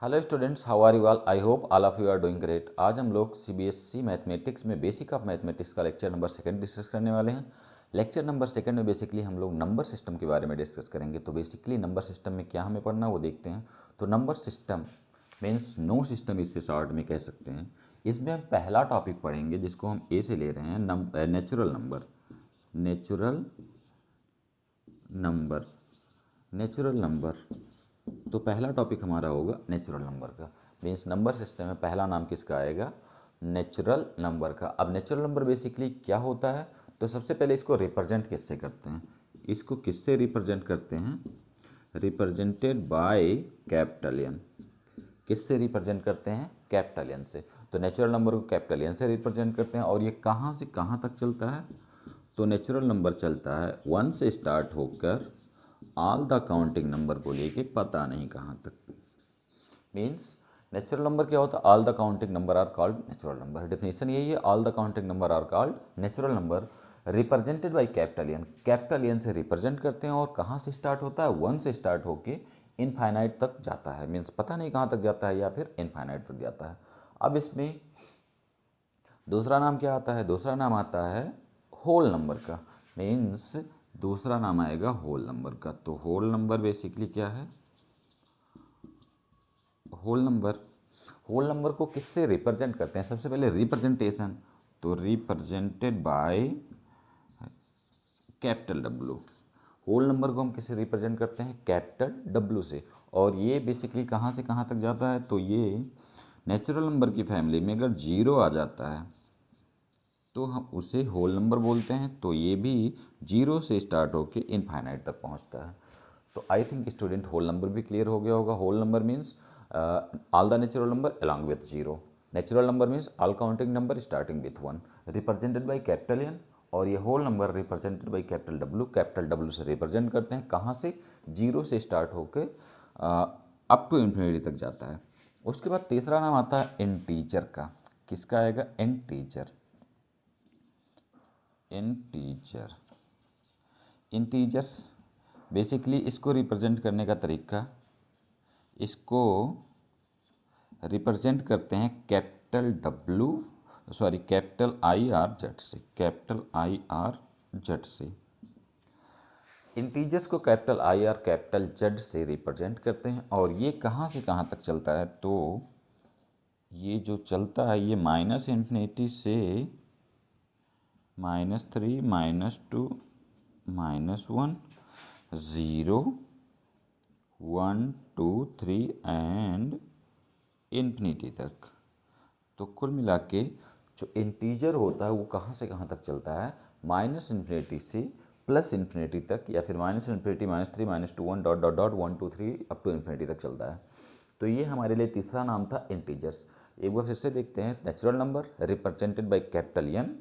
Hello students, how are you all? I hope all of you are doing great. आज हम लोग CBSE mathematics में basic of mathematics का lecture number second discuss करने वाले हैं। लेक्चर नंबर सेकंड में बेसिकली हम लोग नंबर सिस्टम के बारे में डिस्कस करेंगे। तो बेसिकली नंबर सिस्टम में क्या हमें पढ़ना है वो देखते हैं। तो number system means no system, इससे शॉर्ट में कह सकते हैं। इसमें हम पहला टॉपिक पढ़ेंगे जिसको हम ए से ले रहे हैं, natural number. Natural number natural number तो पहला टॉपिक हमारा होगा नेचुरल नंबर का। मीन्स नंबर सिस्टम में पहला नाम किसका आएगा? नेचुरल नंबर का। अब नेचुरल नंबर बेसिकली क्या होता है? तो सबसे पहले इसको रिप्रेजेंट किससे करते हैं? इसको किससे रिप्रेजेंट करते हैं? Represented by capital N. किससे रिप्रेजेंट करते हैं? कैपिटल एन से। तो नेचुरल नंबर को कैपिटल एन से रिप्रेजेंट करते हैं। और ये कहाँ से कहाँ तक चलता है? तो नेचुरल नंबर चलता है 1 से स्टार्ट होकर ऑल द काउंटिंग नंबर को लेके पता नहीं कहाँ तक। मीन्स नेचुरल नंबर क्या होता है? All the counting number are called natural number. Definition यही है, all the counting number are called natural number represented by capital N. Capital N से रिप्रेजेंट करते हैं और कहाँ से स्टार्ट होता है? 1 से स्टार्ट होके इनफाइनाइट तक जाता है। मीन्स पता नहीं कहाँ तक जाता है या फिर इनफाइनाइट तक जाता है। अब इसमें दूसरा नाम क्या आता है? दूसरा नाम आता है होल नंबर का। मीन्स दूसरा नाम आएगा होल नंबर का। तो होल नंबर बेसिकली क्या है? होल नंबर को किससे रिप्रेजेंट करते हैं? सबसे पहले रिप्रेजेंटेशन, तो represented by capital W. Whole number को हम किससे रिप्रेजेंट करते हैं? कैपिटल डब्ल्यू से। और ये बेसिकली कहाँ से कहाँ तक जाता है? तो ये नेचुरल नंबर की फैमिली में अगर जीरो आ जाता है तो हम उसे होल नंबर बोलते हैं। तो ये भी जीरो से स्टार्ट होके इनफाइनाइट तक पहुंचता है। तो I think student whole number भी क्लियर हो गया होगा। Whole number means all the natural number along with zero. Natural number means all counting number starting with 1, represented by capital N. और ये whole number represented by capital W. Capital W से represent करते हैं कहाँ से? Zero से start होकर up to infinity तक जाता है। उसके बाद तीसरा नाम आता है इंटीजर का। किसका आएगा? इंटीजर। इंटीजर इंटीजर्स बेसिकली इसको रिप्रेजेंट करने का तरीका, इसको रिप्रेजेंट करते हैं capital W, sorry capital I R Z से। कैपिटल आई आर जेड से इंटीजर्स को capital I R capital Z से रिप्रेजेंट करते हैं। और ये कहाँ से कहाँ तक चलता है? तो ये जो चलता है ये माइनस इन्फिनिटी से -3, -2, -1, 0, 1, 2, 3 एंड इन्फिनिटी तक। तो कुल मिला के जो इंटीजर होता है वो कहाँ से कहाँ तक चलता है? माइनस इन्फिनिटी से प्लस इन्फिनिटी तक, या फिर minus infinity, -3, -2, 1 dot dot dot 1 2 3 up to infinity तक चलता है। तो ये हमारे लिए तीसरा नाम था इंटीजर्स। एक बार फिर से देखते हैं। Natural number represented by capital N,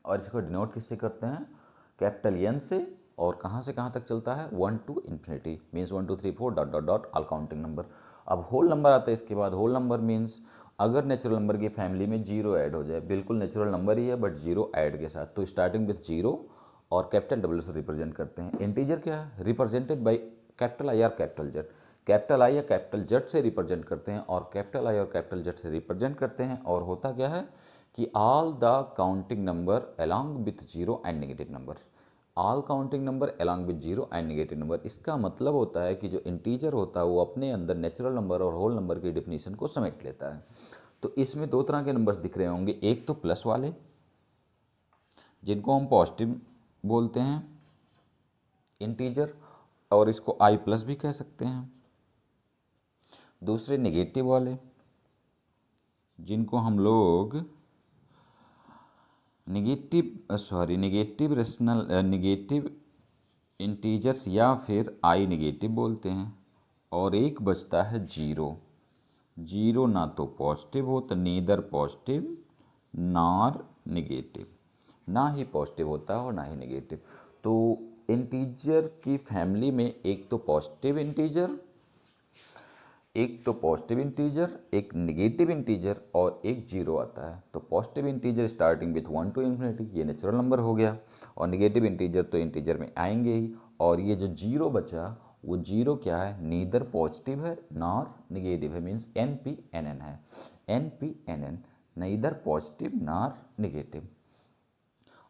और इसको डिनोट किससे करते हैं? कैपिटल एन से। और कहाँ से कहाँ तक चलता है? 1 to infinity. Means 1 2 3 4 dot dot dot all counting number. अब होल नंबर आता है इसके बाद। होल नंबर मीन्स अगर नेचुरल नंबर की फैमिली में जीरो ऐड हो जाए, बिल्कुल नेचुरल नंबर ही है बट जीरो ऐड के साथ, तो स्टार्टिंग विथ जीरो और कैपिटल डब्ल्यू से रिप्रेजेंट करते हैं। इंटीजर क्या है? Represented by capital I R capital Z. Capital I या कैपिटल जेड से रिप्रेजेंट करते हैं, और कैपिटल आई और कैपिटल जेड से रिप्रेजेंट करते हैं। और होता क्या है कि all the counting number along with zero and negative number. All counting number along with zero and negative number. इसका मतलब होता है कि जो इंटीजर होता है वो अपने अंदर नेचुरल नंबर और होल नंबर की डिफिनीशन को समेट लेता है। तो इसमें दो तरह के नंबर्स दिख रहे होंगे। एक तो प्लस वाले जिनको हम पॉजिटिव बोलते हैं इंटीजर, और इसको आई प्लस भी कह सकते हैं। दूसरे नेगेटिव वाले जिनको हम लोग नेगेटिव इंटीजर्स या फिर आई नेगेटिव बोलते हैं। और एक बचता है जीरो। जीरो ना तो पॉजिटिव होता, नीदर पॉजिटिव नॉर नेगेटिव, ना ही पॉजिटिव होता है और ना ही नेगेटिव। तो इंटीजर की फैमिली में एक तो पॉजिटिव इंटीजर, एक नेगेटिव इंटीजर और एक जीरो आता है। तो positive integer starting with 1 to infinity, ये नेचुरल नंबर हो गया। और नेगेटिव इंटीजर तो इंटीजर में आएंगे ही। और ये जो जीरो बचा वो जीरो क्या है, नीदर पॉजिटिव है नॉर निगेटिव है, मीन्स NP-NN है, NP-NN neither positive nor negative.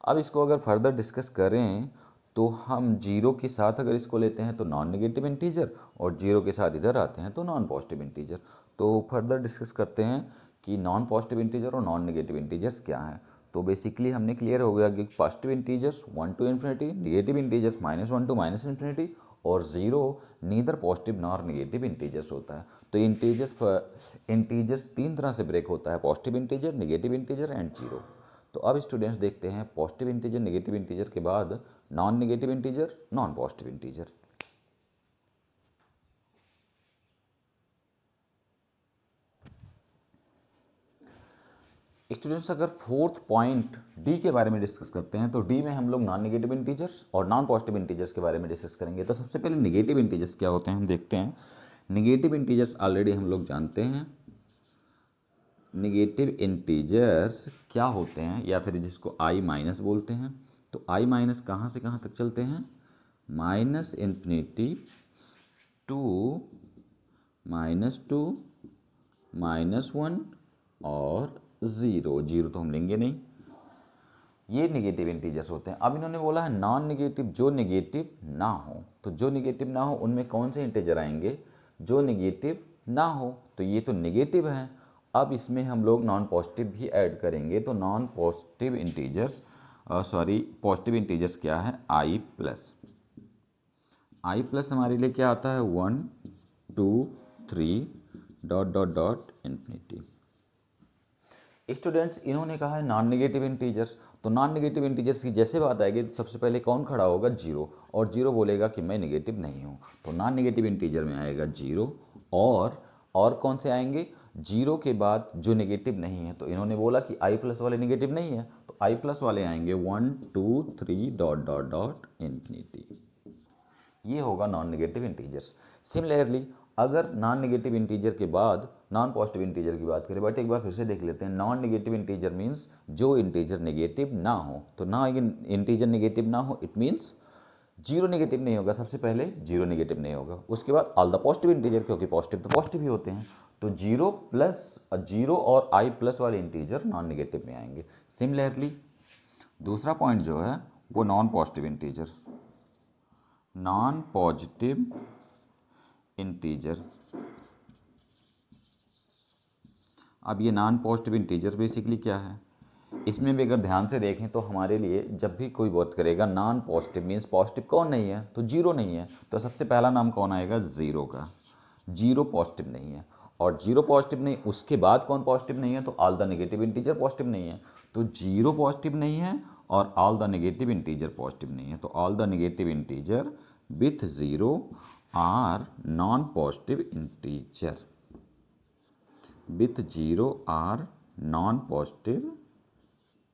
अब इसको अगर फर्दर डिस्कस करें तो हम जीरो के साथ अगर इसको लेते हैं तो नॉन नेगेटिव इंटीजर, और जीरो के साथ इधर आते हैं तो नॉन पॉजिटिव इंटीजर। तो फर्दर डिस्कस करते हैं कि नॉन पॉजिटिव इंटीजर और नॉन नेगेटिव इंटीजर्स क्या हैं। तो बेसिकली हमने क्लियर हो गया कि positive integers 1 to infinity, negative integers -1 to -infinity, और zero neither positive nor negative integers होता है। तो इंटीजर्स तीन तरह से ब्रेक होता है, positive integer, negative integer and zero. तो अब स्टूडेंट्स देखते हैं पॉजिटिव इंटीजर, नेगेटिव इंटीजर के बाद non negative integer, non positive integer. Students अगर फोर्थ पॉइंट डी के बारे में डिस्कस करते हैं तो डी में हम लोग नॉन नेगेटिव इंटीजर्स और नॉन पॉजिटिव इंटीजर्स के बारे में डिस्कस करेंगे। तो सबसे पहले नेगेटिव इंटीजर्स क्या होते हैं हम देखते हैं। नेगेटिव इंटीजर्स ऑलरेडी हम लोग जानते हैं। नेगेटिव इंटीजर्स क्या होते हैं, या फिर जिसको आई माइनस बोलते हैं। तो आई माइनस कहाँ से कहाँ तक चलते हैं, -इन्फिनिटी टू -2 -1 और ज़ीरो। जीरो तो हम लेंगे नहीं, ये नेगेटिव इंटीजर्स होते हैं। अब इन्होंने बोला है नॉन नेगेटिव, जो नेगेटिव ना हो। तो जो नेगेटिव ना हो उनमें कौन से इंटीजर आएंगे, जो नेगेटिव ना हो। तो ये तो नेगेटिव है। अब इसमें हम लोग नॉन पॉजिटिव भी ऐड करेंगे। तो non positive integers positive integers क्या है, आई प्लस। आई प्लस हमारे लिए क्या आता है, 1 2 3 dot dot dot infinity. Students इन्होंने कहा है नॉन नेगेटिव इंटीजर्स। तो नॉन नेगेटिव इंटीजर्स की जैसे बात आएगी तो सबसे पहले कौन खड़ा होगा, जीरो। और जीरो बोलेगा कि मैं नेगेटिव नहीं हूँ। तो नॉन नेगेटिव इंटीजर में आएगा जीरो। और कौन से आएंगे, जीरो के बाद जो नेगेटिव नहीं है। तो इन्होंने बोला कि आई प्लस वाले नेगेटिव नहीं है, तो आई प्लस वाले आएंगे 1 2 3 डॉट डॉट डॉट इन्फिनिटी। ये होगा नॉन नेगेटिव इंटीजर्स। सिमिलरली अगर नॉन नेगेटिव इंटीजर के बाद नॉन पॉजिटिव इंटीजर की बात करें, बट एक बार फिर से देख लेते हैं। नॉन नेगेटिव इंटीजर मीन्स जो इंटीजर नेगेटिव ना हो। तो ना इंटीजर नेगेटिव ना हो, इट मीन्स जीरो नेगेटिव नहीं होगा। सबसे पहले जीरो नेगेटिव नहीं होगा, उसके बाद ऑल द पॉजिटिव इंटीजर, क्योंकि पॉजिटिव तो पॉजिटिव ही होते हैं। तो जीरो और आई प्लस वाले इंटीजर नॉन नेगेटिव में आएंगे। सिमिलरली दूसरा पॉइंट जो है वो non positive integer, non positive integer. अब ये नॉन पॉजिटिव इंटीजर बेसिकली क्या है, इसमें भी अगर ध्यान से देखें तो हमारे लिए जब भी कोई बात करेगा नॉन पॉजिटिव मीन्स पॉजिटिव कौन नहीं है, तो जीरो नहीं है। तो सबसे पहला नाम कौन आएगा, जीरो का। जीरो पॉजिटिव नहीं है, और जीरो पॉजिटिव नहीं, उसके बाद कौन पॉजिटिव नहीं है, तो all the negative integer positive नहीं है। तो जीरो पॉजिटिव नहीं है और all the negative integer positive नहीं है। तो all the negative integer with zero are non positive integer, with zero are non positive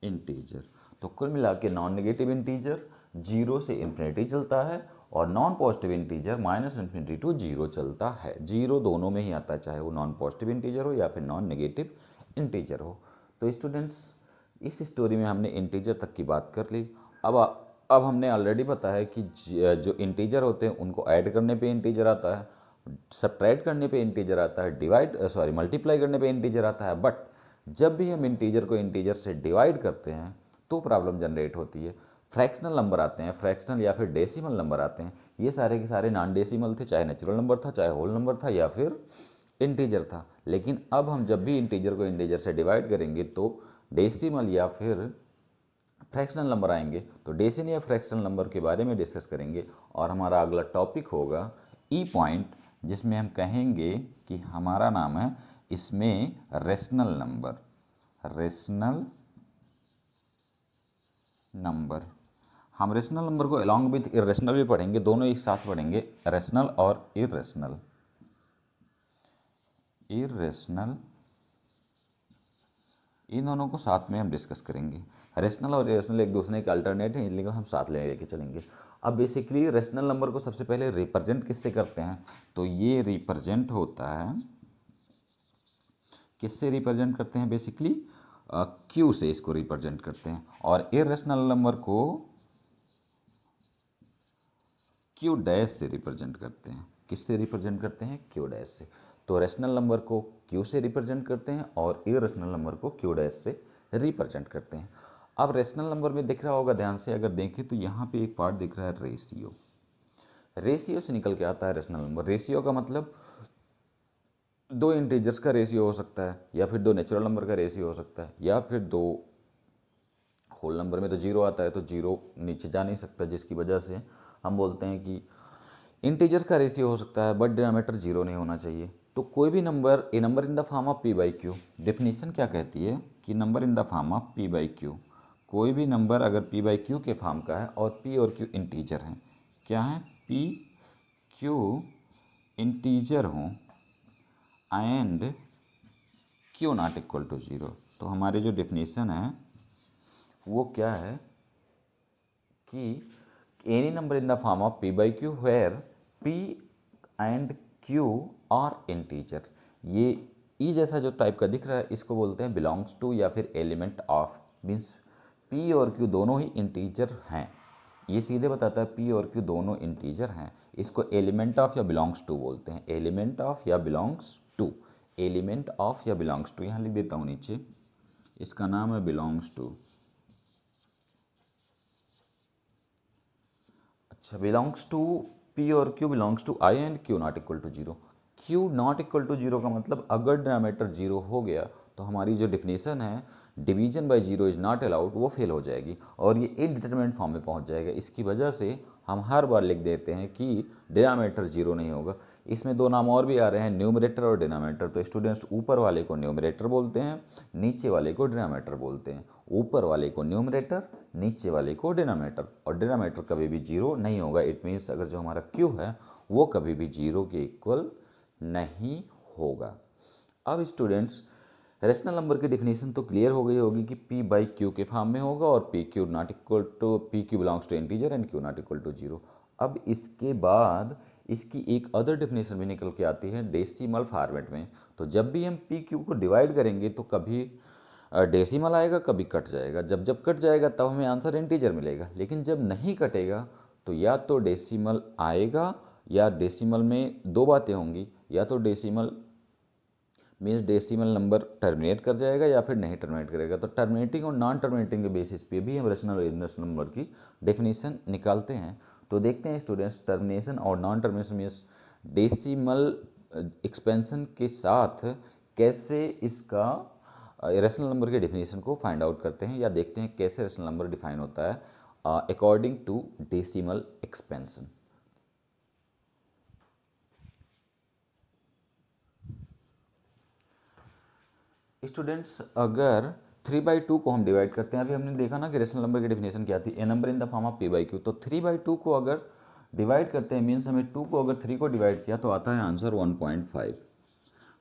integer. तो कुल मिला के नॉन नेगेटिव इंटीजर जीरो से इन्फिनिटी चलता है, और non positive integer -minus infinity to zero चलता है। जीरो दोनों में ही आता है, चाहे वो नॉन पॉजिटिव इंटीजर हो या फिर नॉन नेगेटिव इंटीजर हो। तो स्टूडेंट्स इस स्टोरी में हमने इंटीजर तक की बात कर ली। अब हमने ऑलरेडी पता है कि जो इंटीजर होते हैं उनको ऐड करने पे इंटीजर आता है, सब्ट्रैक्ट करने पे इंटीजर आता है, मल्टीप्लाई करने पे इंटीजर आता है। बट जब भी हम इंटीजर को इंटीजर से डिवाइड करते हैं तो प्रॉब्लम जनरेट होती है। फ्रैक्शनल नंबर आते हैं, फ्रैक्शनल या फिर डेसिमल नंबर आते हैं। ये सारे के सारे नॉन डेसिमल थे, चाहे नेचुरल नंबर था, चाहे होल नंबर था, या फिर इंटीजर था। लेकिन अब हम जब भी इंटीजर को इंटीजर से डिवाइड करेंगे तो डेसिमल या फिर फ्रैक्शनल नंबर आएंगे। तो डेसिमल या फ्रैक्शनल नंबर के बारे में डिस्कस करेंगे। और हमारा अगला टॉपिक होगा ई पॉइंट, जिसमें हम कहेंगे कि हमारा नाम है इसमें रेशनल नंबर। रेशनल नंबर, हम रेशनल नंबर को अलॉन्ग विथ इरेशनल भी पढ़ेंगे, दोनों एक साथ पढ़ेंगे, रेशनल और इरेशनल। इरेशनल, इन दोनों को साथ में हम डिस्कस करेंगे। रेशनल और इरेशनल एक दूसरे के अल्टरनेट हैं, इसलिए हम साथ लेके चलेंगे। अब बेसिकली रेशनल नंबर को सबसे पहले रिप्रेजेंट किससे करते हैं, तो ये रिप्रेजेंट होता है, किससे रिप्रेजेंट करते हैं, बेसिकली क्यू से इसको रिप्रेजेंट करते हैं। और इरेशनल नंबर को क्यू डैश से रिप्रेजेंट करते हैं। किससे रिप्रेजेंट करते हैं? क्यू डैश से। तो रेशनल नंबर को क्यू से रिप्रेजेंट करते हैं और इरेशनल नंबर को क्यू डैश से रिप्रेजेंट करते हैं। अब रेशनल नंबर में दिख रहा होगा ध्यान से, अगर देखें तो यहाँ पे एक पार्ट दिख रहा है रेशियो। रेशियो से निकल के आता है रेशनल नंबर। रेशियो का मतलब दो इंटीजर्स का रेशियो हो सकता है, या फिर दो नेचुरल नंबर का रेशियो हो सकता है, या फिर दो होल नंबर में तो जीरो आता है, तो जीरो नीचे जा नहीं सकता, जिसकी वजह से हम बोलते हैं कि इंटीजर का रेशियो हो सकता है, बट डिनोमिनेटर जीरो नहीं होना चाहिए। तो कोई भी number, A number in the form of P by Q, definition क्या कहती है कि number in the form of P by Q, कोई भी नंबर अगर पी बाई क्यू के फॉर्म का है और पी और क्यू इंटीजर हैं, क्या है? पी क्यू इंटीजर हों and Q not equal to zero. तो हमारी जो डेफिनेशन है वो क्या है कि any number in the form of P by Q where P and Q are integer. ये ई जैसा जो टाइप का दिख रहा है इसको बोलते हैं बिलोंग्स टू या फिर एलिमेंट ऑफ, मीन्स पी और क्यू दोनों ही इंटीजर हैं। ये सीधे बताता है पी और क्यू दोनों इंटीजर हैं। इसको एलिमेंट ऑफ या बिलोंग्स टू बोलते हैं। एलिमेंट ऑफ या बिलोंग्स टू, एलिमेंट ऑफ या बिलोंग्स टू, यहाँ लिख देता हूँ नीचे, इसका नाम है बिलोंग्स टू। अच्छा, बिलोंग्स टू पी और Q belongs to I and Q not equal to zero. Q not equal to zero का मतलब अगर डिनोमिनेटर जीरो हो गया तो हमारी जो डिफिनेशन है division by zero is not allowed, वो फेल हो जाएगी और ये इनडिटरमिनेट फॉर्म में पहुंच जाएगा। इसकी वजह से हम हर बार लिख देते हैं कि डिनोमिनेटर जीरो नहीं होगा। इसमें दो नाम और भी आ रहे हैं, न्यूमरेटर और डिनोमिनेटर। तो स्टूडेंट्स ऊपर वाले को न्यूमरेटर बोलते हैं, नीचे वाले को डिनोमिनेटर बोलते हैं। ऊपर वाले को न्यूमरेटर, नीचे वाले को डिनोमिनेटर। और डिनोमिनेटर कभी भी जीरो नहीं होगा। इट मीन्स अगर जो हमारा क्यू है वो कभी भी जीरो के इक्वल नहीं होगा। अब स्टूडेंट्स रेशनल नंबर की डिफिनेशन तो क्लियर हो गई होगी कि p बाई क्यू के फॉर्म में होगा और p q not equal to, p q belongs to integer and Q not equal to zero. अब इसके बाद इसकी एक अदर डिफिनेशन भी निकल के आती है डेसिमल फॉर्मेट में। तो जब भी हम पी क्यू को डिवाइड करेंगे तो कभी डेसिमल आएगा, कभी कट जाएगा। जब जब कट जाएगा तब हमें आंसर इंटीजर मिलेगा, लेकिन जब नहीं कटेगा तो या तो डेसिमल आएगा या डेसिमल में दो बातें होंगी, या तो decimal means decimal number terminate कर जाएगा या फिर नहीं टर्मिनेट करेगा। तो टर्मिनेटिंग और नॉन टर्मिनेटिंग के बेसिस पे भी हम रेशनल और इरेशनल नंबर की डेफिनेशन निकालते हैं। तो देखते हैं स्टूडेंट्स टर्मिनेशन और non termination means decimal expansion के साथ कैसे इसका रेशनल नंबर के डेफिनेशन को फाइंड आउट करते हैं, या देखते हैं कैसे रेशनल नंबर डिफाइन होता है according to decimal expansion. Students अगर 3/2 को हम डिवाइड करते हैं, अभी हमने देखा ना कि रेशनल नंबर की डेफिनेशन क्या थी, a number in the form of P by Q. तो 3/2 को अगर डिवाइड करते हैं मीन्स हमें 2 को अगर 3 को डिवाइड किया तो आता है आंसर 1.5।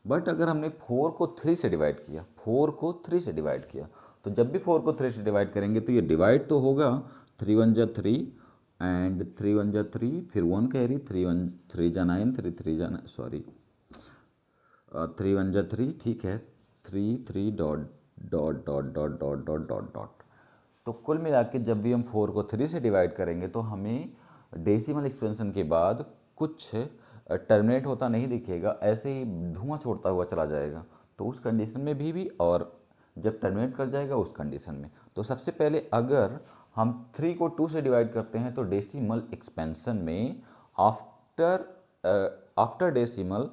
बट अगर हमने 4 को 3 से डिवाइड किया, 4 को 3 से डिवाइड किया, तो जब भी 4 को 3 से डिवाइड करेंगे तो ये डिवाइड तो होगा, 3 1 जा 3 एंड 3 1 जा 3, फिर 1 कैरी, 3 1 3 जा 9, 3 3 जा सॉरी 3 1 जा 3, ठीक है, 3 3 dot dot dot dot dot dot dot dot. तो कुल मिला के जब भी हम 4 को 3 से डिवाइड करेंगे तो हमें डेसिमल एक्सपेंशन के बाद कुछ टर्मिनेट होता नहीं दिखेगा, ऐसे ही धुआं छोड़ता हुआ चला जाएगा। तो उस कंडीशन में भी और जब टर्मिनेट कर जाएगा उस कंडीशन में। तो सबसे पहले अगर हम 3 को 2 से डिवाइड करते हैं तो डेसिमल एक्सपेंशन में आफ्टर डेसिमल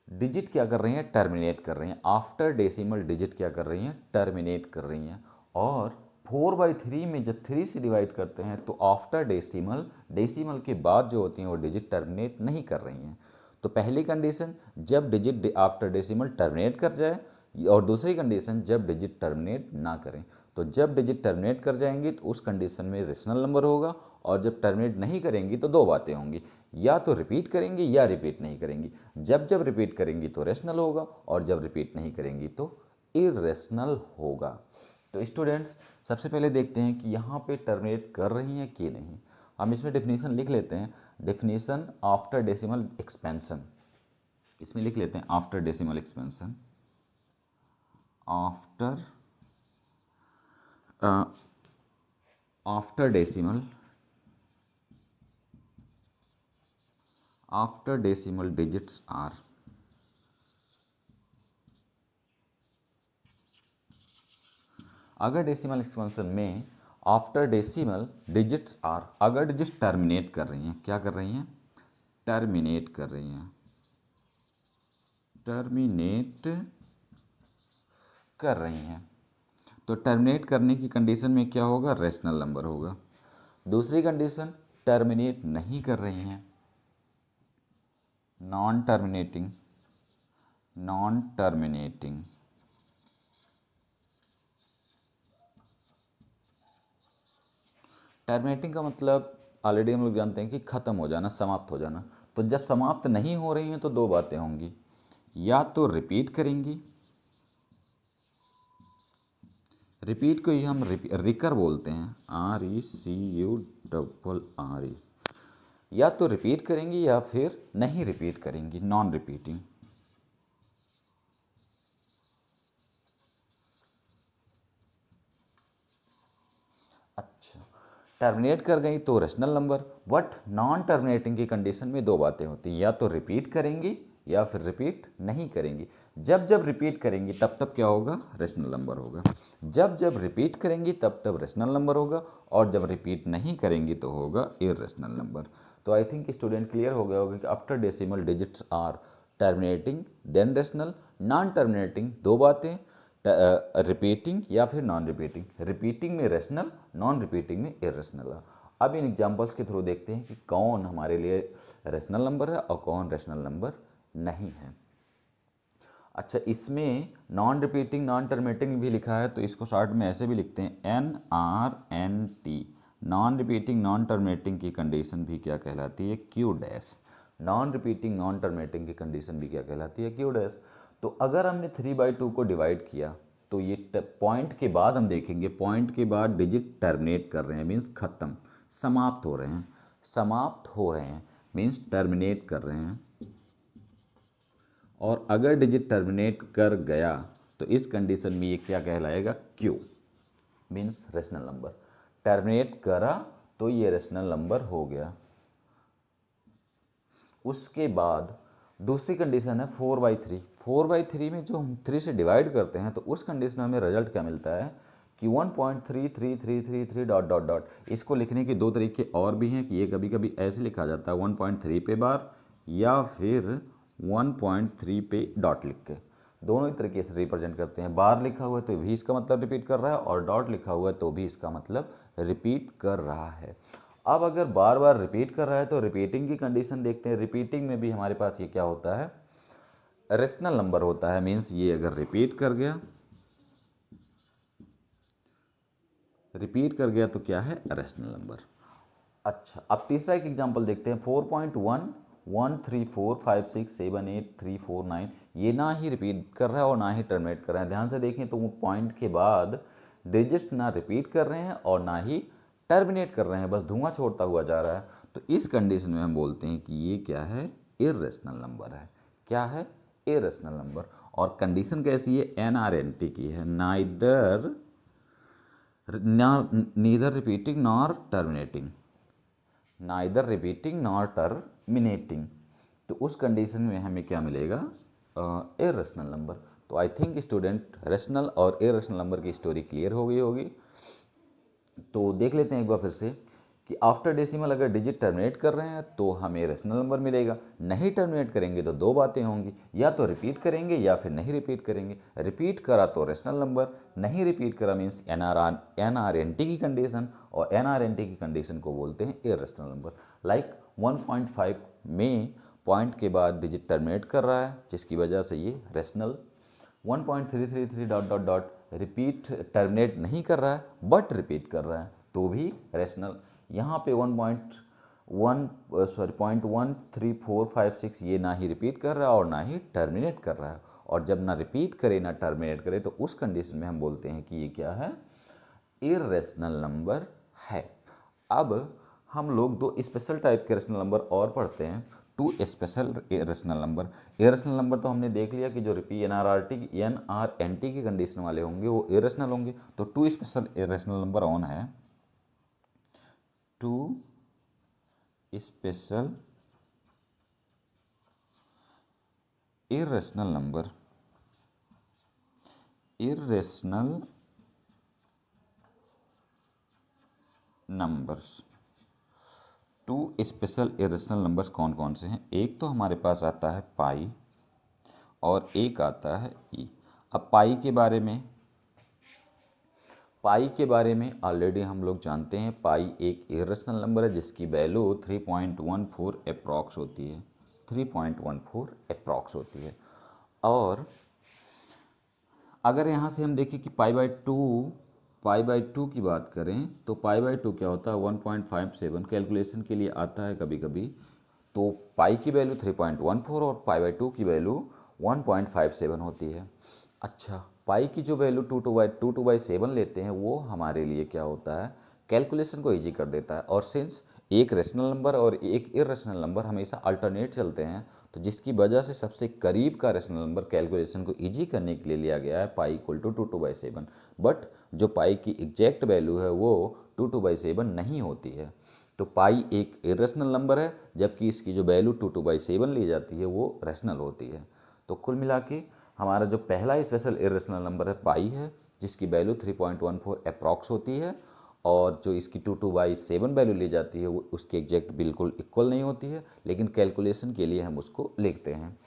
डिजिट क्या कर रही हैं? टर्मिनेट कर रही हैं। आफ्टर डेसिमल डिजिट क्या कर रही हैं? टर्मिनेट कर रही हैं। और 4/3 में जब 3 से डिवाइड करते हैं तो आफ्टर डेसिमल, डेसिमल के बाद जो होती हैं वो डिजिट टर्मिनेट नहीं कर रही हैं। तो पहली कंडीशन जब डिजिट आफ्टर डेसिमल टर्मिनेट कर जाए, और दूसरी कंडीशन जब डिजिट टर्मिनेट ना करें। तो जब डिजिट टर्मिनेट कर जाएंगी तो उस कंडीशन में रेशनल नंबर होगा, और जब टर्मिनेट नहीं करेंगी तो दो बातें होंगी, या तो रिपीट करेंगी या रिपीट नहीं करेंगी। जब जब रिपीट करेंगी तो रेशनल होगा, और जब रिपीट नहीं करेंगी तो इरेशनल होगा। तो स्टूडेंट्स सबसे पहले देखते हैं कि यहाँ पे टर्मिनेट कर रही हैं कि नहीं। हम इसमें डेफिनेशन लिख लेते हैं, डेफिनेशन आफ्टर डेसिमल एक्सपेंशन, इसमें लिख लेते हैं after decimal expansion, after decimal after decimal digits are, अगर डेसिमल एक्सपेंशन में आफ्टर डेसिमल डिजिट्स आर, अगर डिजिट्स टर्मिनेट कर रही हैं, क्या कर रही हैं, टर्मिनेट कर रही हैं, टर्मिनेट कर रही हैं, तो टर्मिनेट करने की कंडीशन में क्या होगा, रेशनल नंबर होगा। दूसरी कंडीशन, टर्मिनेट नहीं कर रही हैं, non terminating, non terminating, terminating का मतलब ऑलरेडी हम लोग जानते हैं कि ख़त्म हो जाना, समाप्त हो जाना। तो जब समाप्त नहीं हो रही हैं तो दो बातें होंगी, या तो रिपीट करेंगी, रिपीट को ही हम रिकर बोलते हैं, RECURE, या तो रिपीट करेंगी या फिर नहीं रिपीट करेंगी, नॉन रिपीटिंग। अच्छा, टर्मिनेट कर गई तो rational number, but non terminating की कंडीशन में दो बातें होती हैं, या तो रिपीट करेंगी या फिर रिपीट नहीं करेंगी। जब जब रिपीट करेंगी तब तब क्या होगा, रेशनल नंबर होगा। जब जब रिपीट करेंगी तब तब रेशनल नंबर होगा, और जब रिपीट नहीं करेंगी तो होगा इरेशनल नंबर। तो आई थिंक स्टूडेंट क्लियर हो गया होगा कि after decimal digits are terminating then rational, non terminating दो बातें, रिपीटिंग या फिर नॉन रिपीटिंग, रिपीटिंग में रेशनल, नॉन रिपीटिंग में इरेशनल। अब इन एग्जांपल्स के थ्रू देखते हैं कि कौन हमारे लिए रेशनल नंबर है और कौन रेशनल नंबर नहीं है। अच्छा, इसमें नॉन रिपीटिंग नॉन टर्मिनेटिंग भी लिखा है, तो इसको शॉर्ट में ऐसे भी लिखते हैं NRNT। Non repeating non terminating की कंडीशन भी क्या कहलाती है, Q dash. Non repeating non terminating की कंडीशन भी क्या कहलाती है, क्यू डैश। तो अगर हमने 3/2 को डिवाइड किया तो ये पॉइंट के बाद हम देखेंगे, पॉइंट के बाद डिजिट टर्मिनेट कर रहे हैं, मीन्स खत्म, समाप्त हो रहे हैं, समाप्त हो रहे हैं मीन्स टर्मिनेट कर रहे हैं। और अगर डिजिट टर्मिनेट कर गया तो इस कंडीशन में ये क्या कहलाएगा, Q, means rational number. Terminate करा तो ये रेशनल नंबर हो गया। उसके बाद दूसरी कंडीशन है 4/3। 4/3 में जो हम 3 से डिवाइड करते हैं तो उस कंडीशन में हमें रिजल्ट क्या मिलता है कि 1.3333 डॉट डॉट डॉट। इसको लिखने के दो तरीके और भी हैं कि ये कभी कभी ऐसे लिखा जाता है 1.3 पे बार, या फिर 1.3 पे डॉट लिख के, दोनों ही तरीके से रिप्रेजेंट करते हैं। बार लिखा हुआ है तो भी इसका मतलब रिपीट कर रहा है, और डॉट लिखा हुआ है तो भी इसका मतलब रिपीट कर रहा है। अब अगर बार बार रिपीट कर रहा है तो रिपीटिंग की कंडीशन देखते हैं। रिपीटिंग में भी हमारे पास ये क्या होता है, रेशनल नंबर होता है, मीन्स ये अगर रिपीट कर गया, रिपीट कर गया तो क्या है, रेशनल नंबर। अच्छा, अब तीसरा एक एग्जांपल देखते हैं 4.1 1 3 4 5 6 7 8 3 4 9। ये ना ही रिपीट कर रहा है और ना ही टर्मिनेट कर रहा है। ध्यान से देखें तो वो पॉइंट के बाद डिजिट्स ना रिपीट कर रहे हैं और ना ही टर्मिनेट कर रहे हैं, बस धुआं छोड़ता हुआ जा रहा है। तो इस कंडीशन में हम बोलते हैं कि ये क्या है, इरेशनल नंबर है। क्या है, इरेशनल नंबर। और कंडीशन कैसी है, NRNT की है, neither repeating nor terminating, neither repeating nor terminating. तो उस कंडीशन में हमें क्या मिलेगा, इरेशनल नंबर। तो आई थिंक स्टूडेंट रेशनल और इरेशनल नंबर की स्टोरी क्लियर हो गई होगी। तो देख लेते हैं एक बार फिर से कि आफ्टर डेसिमल अगर डिजिट टर्मिनेट कर रहे हैं तो हमें रेशनल नंबर मिलेगा, नहीं टर्मिनेट करेंगे तो दो बातें होंगी, या तो रिपीट करेंगे या फिर नहीं रिपीट करेंगे। रिपीट करा तो रेशनल नंबर, नहीं रिपीट करा मीन्स NRNT की कंडीशन, और NRNT की कंडीशन को बोलते हैं इरेशनल नंबर। लाइक 1.5 में पॉइंट के बाद डिजिट टर्मिनेट कर रहा है जिसकी वजह से ये rational. 1.333 dot dot dot repeat terminate नहीं कर रहा है बट रिपीट कर रहा है तो भी रेशनल। यहाँ पे 0.1345 ये ना ही रिपीट कर रहा है और ना ही टर्मिनेट कर रहा है, और जब ना रिपीट करे ना टर्मिनेट करे तो उस कंडीशन में हम बोलते हैं कि ये क्या है, इरेशनल नंबर है। अब हम लोग दो स्पेशल टाइप के रेशनल नंबर और पढ़ते हैं, two special rational number. Irrational number तो हमने देख लिया कि जो NRNT की कंडीशन वाले होंगे वो इरेशनल होंगे। तो टू स्पेशल इरेशनल नंबर ऑन है, two special irrational numbers. Two special irrational numbers कौन कौन से हैं? एक तो हमारे पास आता है पाई और एक आता है ई। अब पाई के बारे में ऑलरेडी हम लोग जानते हैं, पाई एक इरेशनल नंबर है जिसकी वैल्यू 3.14 अप्रॉक्स होती है, 3.14 अप्रॉक्स होती है। और अगर यहाँ से हम देखें कि पाई बाई टू की बात करें तो पाई बाई टू क्या होता है? 1.57 कैलकुलेशन के लिए आता है कभी कभी। तो पाई की वैल्यू 3.14 और पाई बाई टू की वैल्यू 1.57 होती है। अच्छा, पाई की जो वैल्यू 2/7 लेते हैं वो हमारे लिए क्या होता है? कैलकुलेशन को ईजी कर देता है। और सिंस एक रेशनल नंबर और एक इरेशनल नंबर हमेशा अल्टरनेट चलते हैं, तो जिसकी वजह से सबसे करीब का रेशनल नंबर कैलकुलेशन को ईजी करने के लिए लिया गया है पाई इक्वल टू 2/7। बट जो पाई की एग्जैक्ट वैल्यू है वो 2/7 नहीं होती है। तो पाई एक इरेशनल नंबर है, जबकि इसकी जो वैल्यू 2/7 ली जाती है वो रेशनल होती है। तो कुल मिला के हमारा जो पहला स्पेशल इरेशनल नंबर है पाई है, जिसकी वैल्यू 3.14 अप्रॉक्स होती है, और जो इसकी 2/7 वैल्यू ली जाती है वो उसकी एग्जैक्ट बिल्कुल इक्वल नहीं होती है, लेकिन कैलकुलेशन के लिए हम उसको लिखते हैं।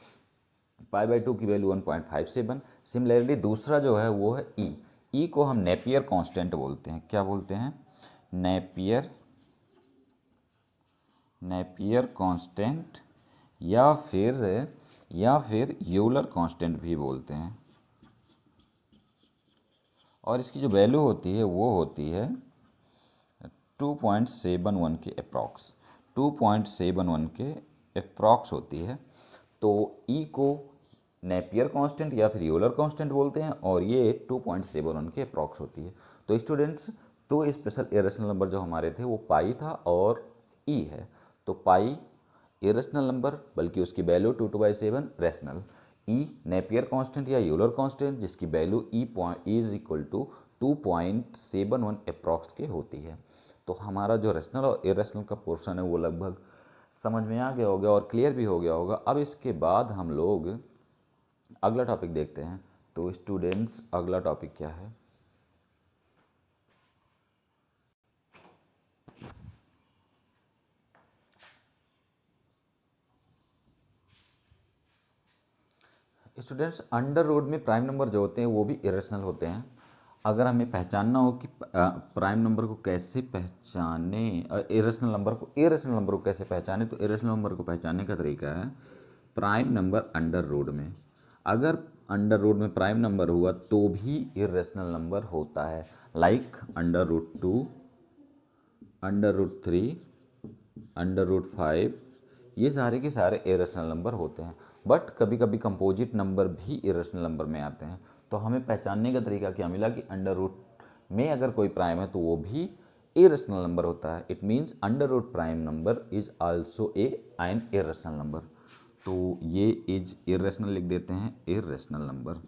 पाई बाई टू की वैल्यू 1.57। सिमिलरली दूसरा जो है वो है ई। ई को हम नेपियर कांस्टेंट बोलते हैं। क्या बोलते हैं? नेपियर कांस्टेंट या फिर यूलर कांस्टेंट भी बोलते हैं। और इसकी जो वैल्यू होती है वो होती है 2.71 के अप्रॉक्स, 2.71 के अप्रॉक्स होती है। तो ई को नेपियर कांस्टेंट या फिर यूलर कांस्टेंट बोलते हैं और ये 2.71 के अप्रॉक्स होती है। तो स्टूडेंट्स, दो स्पेशल इरेशनल नंबर जो हमारे थे वो पाई था और ई है। तो पाई इरेशनल नंबर, बल्कि उसकी value 2/7 rational. E Napier constant या यूलर कांस्टेंट जिसकी value e is equal to 2.71 approx के होती है। तो हमारा जो रेशनल और इरेशनल का पोर्शन है वो लगभग समझ में आ गया होगा और क्लियर भी हो गया होगा। अब इसके बाद हम लोग अगला टॉपिक देखते हैं। तो स्टूडेंट्स, अगला टॉपिक क्या है? स्टूडेंट्स, अंडर रूट में प्राइम नंबर जो होते हैं वो भी इरेशनल होते हैं। अगर हमें पहचानना हो कि प्राइम नंबर को कैसे पहचाने, इरेशनल नंबर को कैसे पहचाने, तो इरेशनल नंबर को पहचानने का तरीका है प्राइम नंबर अंडर रूट में। अगर अंडर रूट में प्राइम नंबर हुआ तो भी इरेशनल नंबर होता है, लाइक √2, √3, √5। ये सारे के सारे इरेशनल नंबर होते हैं। बट कभी कभी कंपोजिट नंबर भी इरेशनल नंबर में आते हैं। तो हमें पहचानने का तरीका क्या मिला कि अंडर रूट में अगर कोई प्राइम है तो वो भी इरेशनल नंबर होता है। It means under root prime number is also an irrational number. तो ये इज इरेशनल लिख देते हैं, इरेशनल नंबर।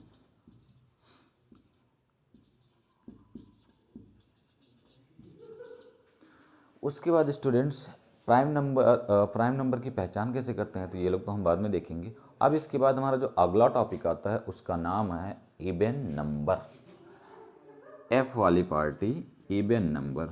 उसके बाद स्टूडेंट्स, प्राइम नंबर की पहचान कैसे करते हैं तो ये लोग तो हम बाद में देखेंगे। अब इसके बाद हमारा जो अगला टॉपिक आता है उसका नाम है इवन नंबर। एफ वाली party, even number.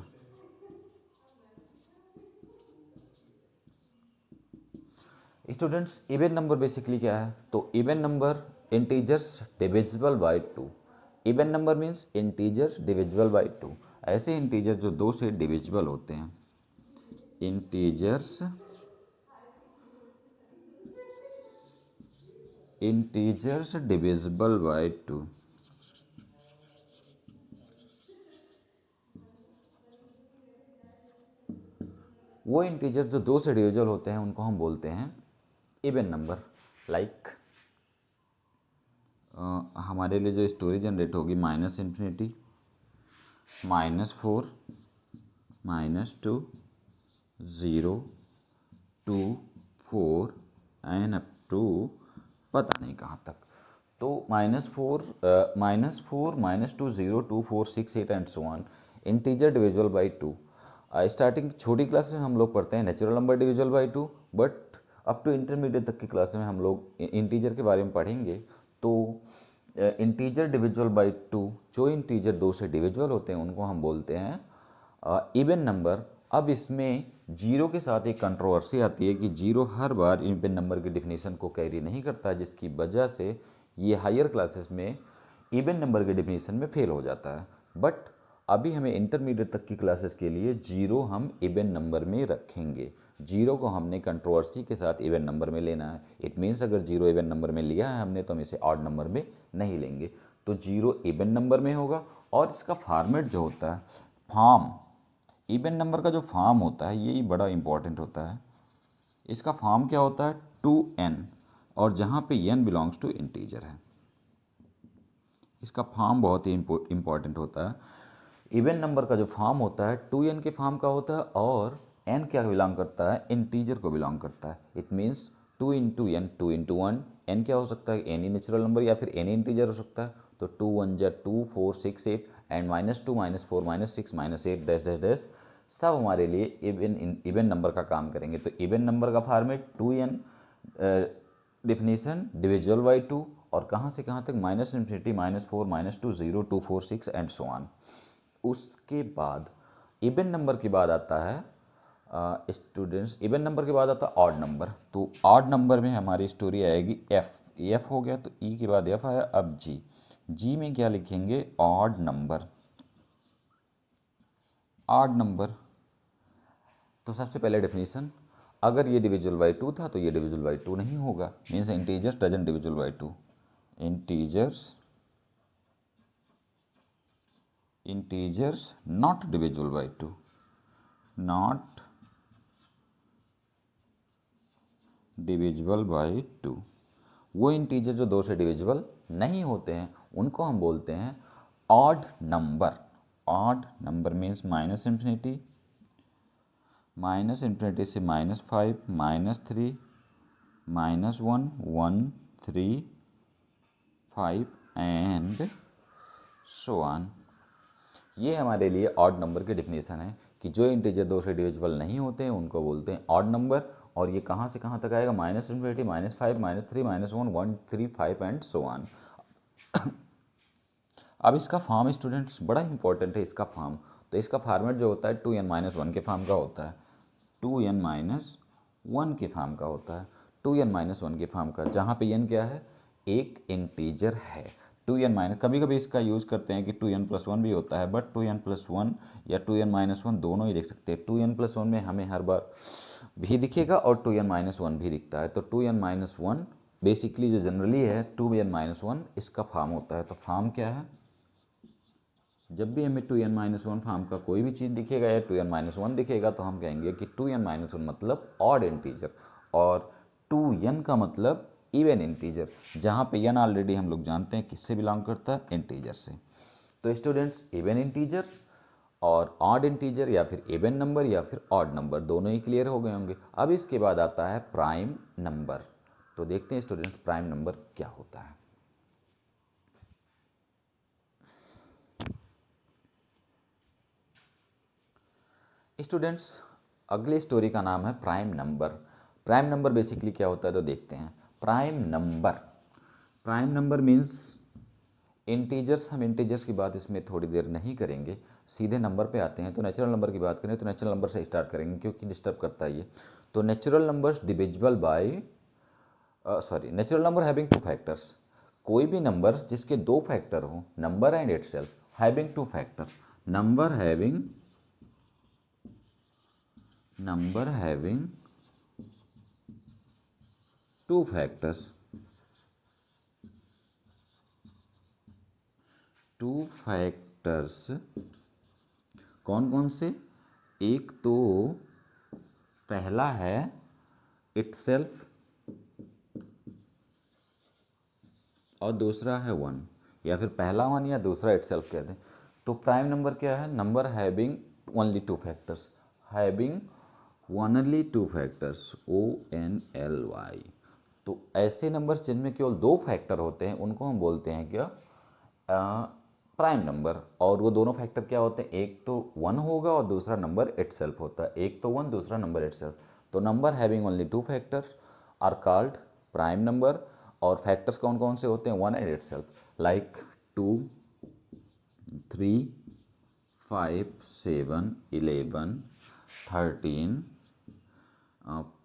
Students, even number basically क्या है? तो even number integers divisible by 2। Even number means integers divisible by 2। ऐसे इंटीजर जो 2 से डिविजिबल होते हैं। Integers divisible by 2। वो इंटीजर जो 2 से डिविजिबल होते हैं उनको हम बोलते हैं इवन नंबर। लाइक हमारे लिए जो स्टोरी जनरेट होगी -∞, -4, -2, 0, 2, 4 एंड अप टू पता नहीं कहाँ तक। तो -4, -2, 0, 2, 4, 6, 8 and so on, integer divisible by 2। Starting छोटी क्लास में हम लोग पढ़ते हैं natural number divisible by 2, but up to intermediate तक की क्लास में हम लोग इंटीजर के बारे में पढ़ेंगे। तो इंटीजर डिविजिबल बाई 2, जो इंटीजर 2 से डिविजिबल होते हैं उनको हम बोलते हैं इवन नंबर। अब इसमें जीरो के साथ एक कंट्रोवर्सी आती है कि जीरो हर बार इवन नंबर की डिफिनीशन को कैरी नहीं करता, जिसकी वजह से ये हायर क्लासेस में इवन नंबर के डिफिनीशन में फेल हो जाता है। बट अभी हमें इंटरमीडिएट तक की क्लासेस के लिए जीरो हम इवन नंबर में रखेंगे। जीरो को हमने कंट्रोवर्सी के साथ इवन नंबर में लेना है। इट मीन्स अगर जीरो इवन नंबर में लिया है हमने तो हम इसे ऑड नंबर में नहीं लेंगे। तो जीरो इवन नंबर में होगा और इसका फॉर्मेट जो होता है, फॉर्म, इवन नंबर का जो फॉर्म होता है यही बड़ा इंपॉर्टेंट होता है। इसका फॉर्म क्या होता है, 2n, और जहाँ पे n बिलोंग्स टू इंटीजर है। इसका फॉर्म बहुत ही इंपॉर्टेंट होता है। इवन नंबर का जो फॉर्म होता है 2n के फॉर्म का होता है और n क्या बिलोंग करता है, इंटीजर को बिलोंग करता है। It means 2 into n, 2 into one, n क्या हो सकता है, एनी नेचुरल नंबर या फिर एनी इंटीजर हो सकता है। तो 2 1 जा 2, 4 6 8 एंड -2 -4 -6 -8 डैश डैश डैश सब हमारे लिए इवन नंबर का काम करेंगे। तो इवन नंबर का format 2n, definition divisible by 2, और कहाँ से कहाँ तक, -∞, -4 -2 0 2 4 6 एंड सो ऑन। उसके बाद इवन नंबर के बाद आता है स्टूडेंट्स, इवन नंबर के बाद आता है ऑड नंबर। तो ऑड नंबर में हमारी स्टोरी आएगी एफ हो गया तो ई के बाद एफ आया। अब जी में क्या लिखेंगे, ऑड नंबर। ऑड नंबर तो सबसे पहले डेफिनेशन, अगर ये डिविजिबल बाई 2 था तो ये डिविजिबल बाई 2 नहीं होगा, means integers doesn't divisible by 2। Integers not divisible by 2, not divisible by 2। वो इंटीजर जो 2 से डिविजिबल नहीं होते हैं उनको हम बोलते हैं odd number. Odd number means -∞, -∞ से -5, -3, -1 1 3 5 एंड सो ऑन। ये हमारे लिए ऑड नंबर की डिफिनीशन है कि जो इंटीजर 2 से डिविजिबल नहीं होते हैं उनको बोलते हैं ऑड नंबर। और ये कहाँ से कहाँ तक आएगा, -∞, -5, -3, -1 1 3 5 एंड सो ऑन। अब इसका फॉर्म स्टूडेंट्स बड़ा इंपॉर्टेंट है। इसका फॉर्म, तो इसका फॉर्मेट जो होता है 2n-1 के फॉर्म का होता है, 2n-1 के फॉर्म का होता है, 2n-1 के फॉर्म का, जहाँ पे n क्या है, एक इंटीजर है। 2n- कभी कभी इसका यूज़ करते हैं कि 2n+1 भी होता है, बट 2n+1 या 2n-1 दोनों ही लिख सकते हैं। 2n+1 में हमें हर बार भी दिखेगा और 2n-1 भी दिखता है। तो 2n-1 बेसिकली जो जनरली है 2n-1 इसका फॉर्म होता है। तो फॉर्म क्या है, जब भी हमें 2n-1 फॉर्म का कोई भी चीज़ दिखेगा या 2n-1 दिखेगा तो हम कहेंगे कि 2n-1 मतलब ऑड इंटीजर और 2n का मतलब इवन इंटीजर, जहाँ पे n ऑलरेडी हम लोग जानते हैं किससे बिलोंग करता है, इंटीजर से। तो स्टूडेंट्स, इवन इंटीजर और ऑड इंटीजर या फिर इवन नंबर या फिर ऑड नंबर दोनों ही क्लियर हो गए होंगे। अब इसके बाद आता है प्राइम नंबर। तो देखते हैं स्टूडेंट्स प्राइम नंबर क्या होता है। स्टूडेंट्स, अगली स्टोरी का नाम है prime number. Prime number basically क्या होता है तो देखते हैं। Prime number means integers. हम इंटीजर्स की बात इसमें थोड़ी देर नहीं करेंगे, सीधे नंबर पे आते हैं। तो नेचुरल नंबर की बात करें तो नेचुरल नंबर से स्टार्ट करेंगे क्योंकि डिस्टर्ब करता है ये। तो natural numbers divisible by natural number having 2 factors. कोई भी नंबर्स जिसके 2 फैक्टर हो, number and itself, having 2 factor, number having 2 factors, 2 factors कौन कौन से, एक तो पहला है इटसेल्फ और दूसरा है 1, या फिर पहला 1 या दूसरा इटसेल्फ कहते हैं। तो प्राइम नंबर क्या है, number having only 2 factors, having only 2 factors, ONLY। तो ऐसे नंबर्स जिनमें केवल 2 फैक्टर होते हैं उनको हम बोलते हैं क्या, प्राइम नंबर। और वो दोनों फैक्टर क्या होते हैं, एक तो 1 होगा और दूसरा नंबर इटसेल्फ होता है, एक तो 1 दूसरा नंबर इटसेल्फ। तो number having only 2 factors are called prime number, और फैक्टर्स कौन कौन से होते हैं, 1 एंड इटसेल्फ, लाइक 2, 3, 5, 7, 11, 13,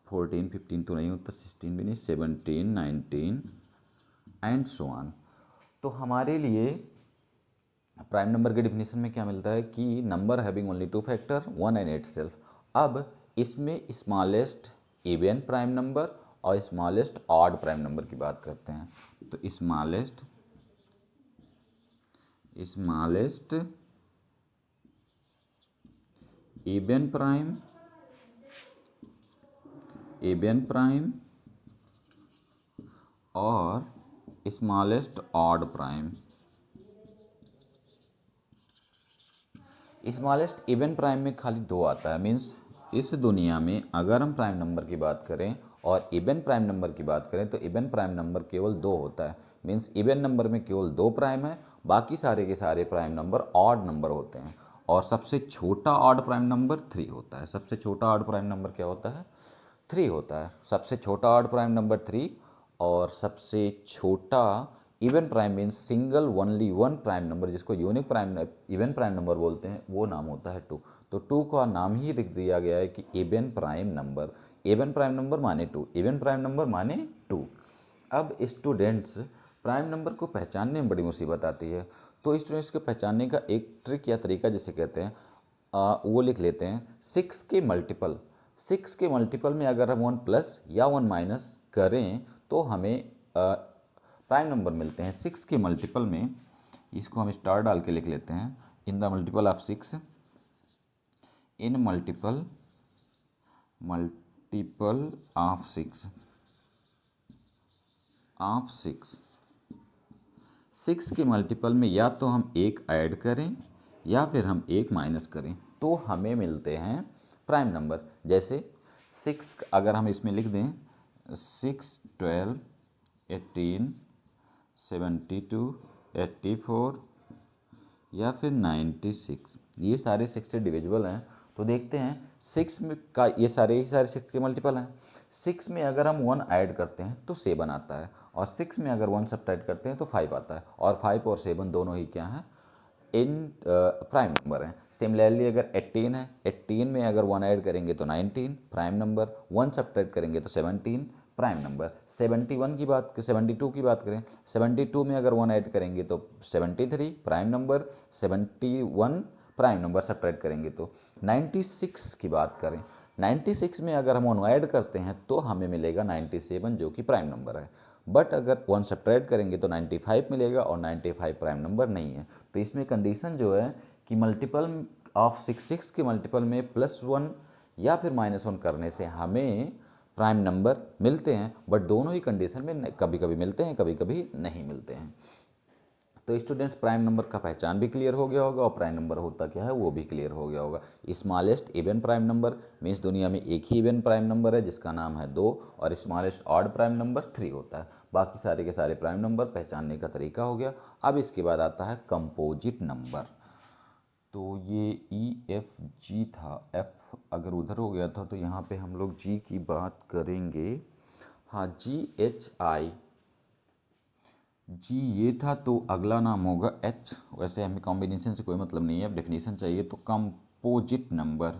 14, 15 तो नहीं होता, 16 भी नहीं, 17, 19 एंड सो ऑन। तो हमारे लिए प्राइम नंबर के डिफिनीशन में क्या मिलता है कि number having only two factor 1 and itself. अब इसमें स्मॉलेस्ट इवन प्राइम नंबर और स्मॉलेस्ट ऑड प्राइम नंबर की बात करते हैं। तो स्मॉलेस्ट इवन प्राइम और smallest odd prime. Smallest even prime में खाली 2 आता है, मीन्स इस दुनिया में अगर हम प्राइम नंबर की बात करें और इवन प्राइम नंबर की बात करें तो इवन प्राइम नंबर केवल 2 होता है, मीन्स इवन नंबर में केवल 2 प्राइम है, बाकी सारे के सारे प्राइम नंबर ऑड नंबर होते हैं। और सबसे छोटा ऑड प्राइम नंबर 3 होता है। सबसे छोटा ऑड प्राइम नंबर क्या होता है, 3 होता है। सबसे छोटा ऑड प्राइम नंबर 3 और सबसे छोटा even prime means single only one prime number, जिसको unique prime even prime number बोलते हैं, वो नाम होता है 2। तो 2 का नाम ही लिख दिया गया है कि even prime number. Even prime number माने 2, इवन प्राइम नंबर माने 2। अब स्टूडेंट्स प्राइम नंबर को पहचानने में बड़ी मुसीबत आती है, तो स्टूडेंट्स को पहचानने का एक ट्रिक या तरीका जिसे कहते हैं वो लिख लेते हैं 6 के मल्टीपल। 6 के मल्टीपल में अगर हम 1 प्लस या 1 माइनस करें तो हमें प्राइम नंबर मिलते हैं। 6 के मल्टीपल में, इसको हम स्टार डाल के लिख लेते हैं, in the multiple of 6, in multiple of 6 6 के मल्टीपल में या तो हम 1 ऐड करें या फिर हम 1 माइनस करें तो हमें मिलते हैं प्राइम नंबर। जैसे 6 अगर हम इसमें लिख दें 6, 12, 18, 72, 84 या फिर 96, ये सारे 6 से डिविजिबल हैं। तो देखते हैं 6 में का ये सारे 6 के मल्टीपल हैं। 6 में अगर हम 1 ऐड करते हैं तो 7 आता है, और 6 में अगर 1 सब्ट्रैक्ट करते हैं तो 5 आता है, और 5 और 7 दोनों ही क्या हैं, इन प्राइम नंबर हैं। सिमिलरली अगर 18 है, 18 में अगर 1 ऐड करेंगे तो 19 प्राइम नंबर, 1 सब्ट्रैक्ट करेंगे तो 17 प्राइम नंबर। 71 की बात 72 की बात करें, 72 में अगर 1 ऐड करेंगे तो 73 prime number, 71 prime number subtract करेंगे तो। 96 की बात करें, 96 में अगर हम 1 ऐड करते हैं तो हमें मिलेगा 97 जो कि प्राइम नंबर है, बट अगर 1 सब्ट्रैक्ट करेंगे तो 95 मिलेगा, और 95 प्राइम नंबर नहीं है। तो इसमें कंडीशन जो है कि मल्टीपल ऑफ 6 के मल्टीपल में +1 या फिर -1 करने से हमें प्राइम नंबर मिलते हैं, बट दोनों ही कंडीशन में कभी कभी मिलते हैं, कभी कभी नहीं मिलते हैं। तो स्टूडेंट्स प्राइम नंबर का पहचान भी क्लियर हो गया होगा, और प्राइम नंबर होता क्या है वो भी क्लियर हो गया होगा। Smallest even prime number means दुनिया में एक ही इवन प्राइम नंबर है जिसका नाम है 2, और स्मॉलेस्ट ऑड प्राइम नंबर 3 होता है। बाकी सारे के सारे प्राइम नंबर पहचानने का तरीका हो गया। अब इसके बाद आता है कंपोजिट नंबर। तो ये EFG था, F अगर उधर हो गया था तो यहाँ पे हम लोग G की बात करेंगे। हाँ, GHI, जी ये था, तो अगला नाम होगा H। वैसे हमें कॉम्बिनेशन से कोई मतलब नहीं है, अब डेफिनेशन चाहिए। तो कंपोजिट नंबर,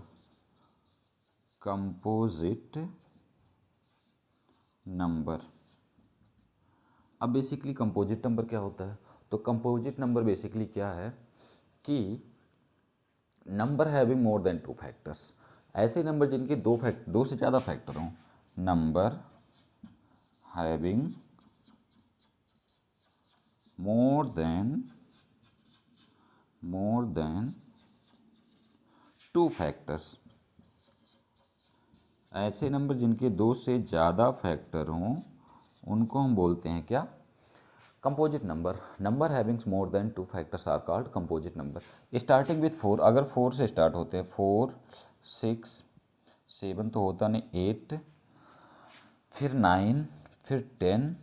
अब बेसिकली कंपोजिट नंबर क्या होता है, तो कंपोजिट नंबर बेसिकली क्या है कि number having more than 2 factors, ऐसे नंबर जिनके 2 से ज़्यादा फैक्टर हों। Number having more than 2 factors, ऐसे नंबर जिनके 2 से ज़्यादा फैक्टर हों उनको हम बोलते हैं क्या, composite number. Number having more than 2 factors are called composite number. Starting with 4, अगर 4 से स्टार्ट होते हैं, 4, 6, 7 तो होता नहीं, 8, फिर 9, फिर 10,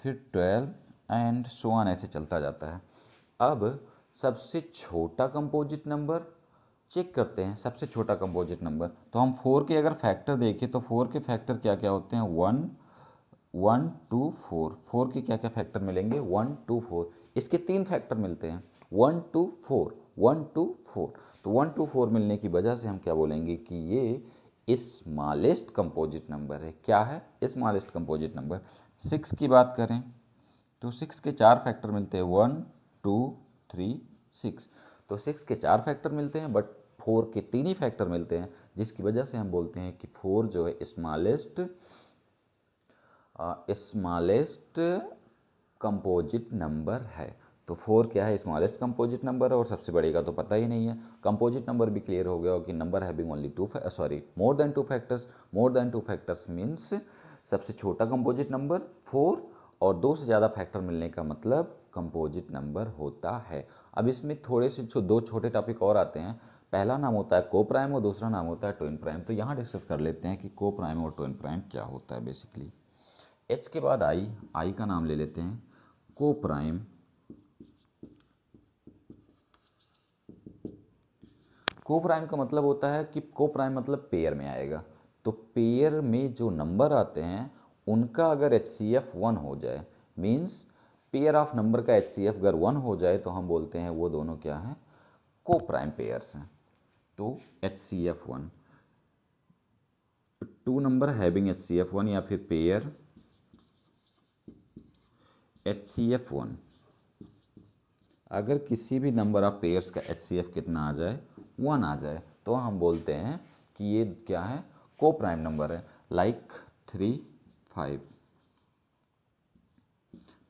फिर 12 एंड सो ऑन, ऐसे चलता जाता है। अब सबसे छोटा कंपोजिट नंबर चेक करते हैं। सबसे छोटा कंपोजिट नंबर, तो हम 4 के अगर फैक्टर देखें तो 4 के फैक्टर क्या क्या होते हैं, 1, 1 2 4, 4 के क्या क्या फैक्टर मिलेंगे, 1 2 4, इसके 3 फैक्टर मिलते हैं, 1 2 4, 1 2 4। तो 1 2 4 मिलने की वजह से हम क्या बोलेंगे कि ये स्मॉलेस्ट कंपोजिट नंबर है। क्या है? Smallest composite number. 6 की बात करें तो 6 के 4 फैक्टर मिलते हैं, 1 2 3 6। तो 6 के 4 फैक्टर मिलते हैं बट 4 के 3 ही फैक्टर मिलते हैं, जिसकी वजह से हम बोलते हैं कि 4 जो है स्मॉलेस्ट कंपोजिट नंबर है। तो 4 क्या है? स्मॉलेस्ट कंपोजिट नंबर है, और सबसे बड़े का तो पता ही नहीं है। कंपोजिट नंबर भी क्लियर हो गया हो कि नंबर हैविंग ओनली मोर देन 2 फैक्टर्स। मोर देन 2 फैक्टर्स मीन्स सबसे छोटा कंपोजिट नंबर 4, और 2 से ज़्यादा फैक्टर मिलने का मतलब कंपोजिट नंबर होता है। अब इसमें थोड़े से दो छोटे टॉपिक और आते हैं। पहला नाम होता है को प्राइम और दूसरा नाम होता है ट्विन प्राइम। तो यहाँ डिस्कस कर लेते हैं कि को प्राइम और ट्विन प्राइम क्या होता है बेसिकली। एच के बाद आई का नाम ले लेते हैं, को प्राइम। को प्राइम का मतलब होता है कि को प्राइम मतलब पेयर में आएगा। तो पेयर में जो नंबर आते हैं उनका अगर HCF 1 हो जाए, मीन्स पेयर ऑफ नंबर का HCF अगर 1 हो जाए, तो हम बोलते हैं वो दोनों क्या हैं? को प्राइम पेयर्स हैं। तो HCF 1, two number having HCF 1 या फिर पेयर HCF 1, अगर किसी भी नंबर ऑफ पेयर्स का HCF कितना आ जाए? 1 आ जाए, तो हम बोलते हैं कि ये क्या है? को प्राइम नंबर है। लाइक 3 5,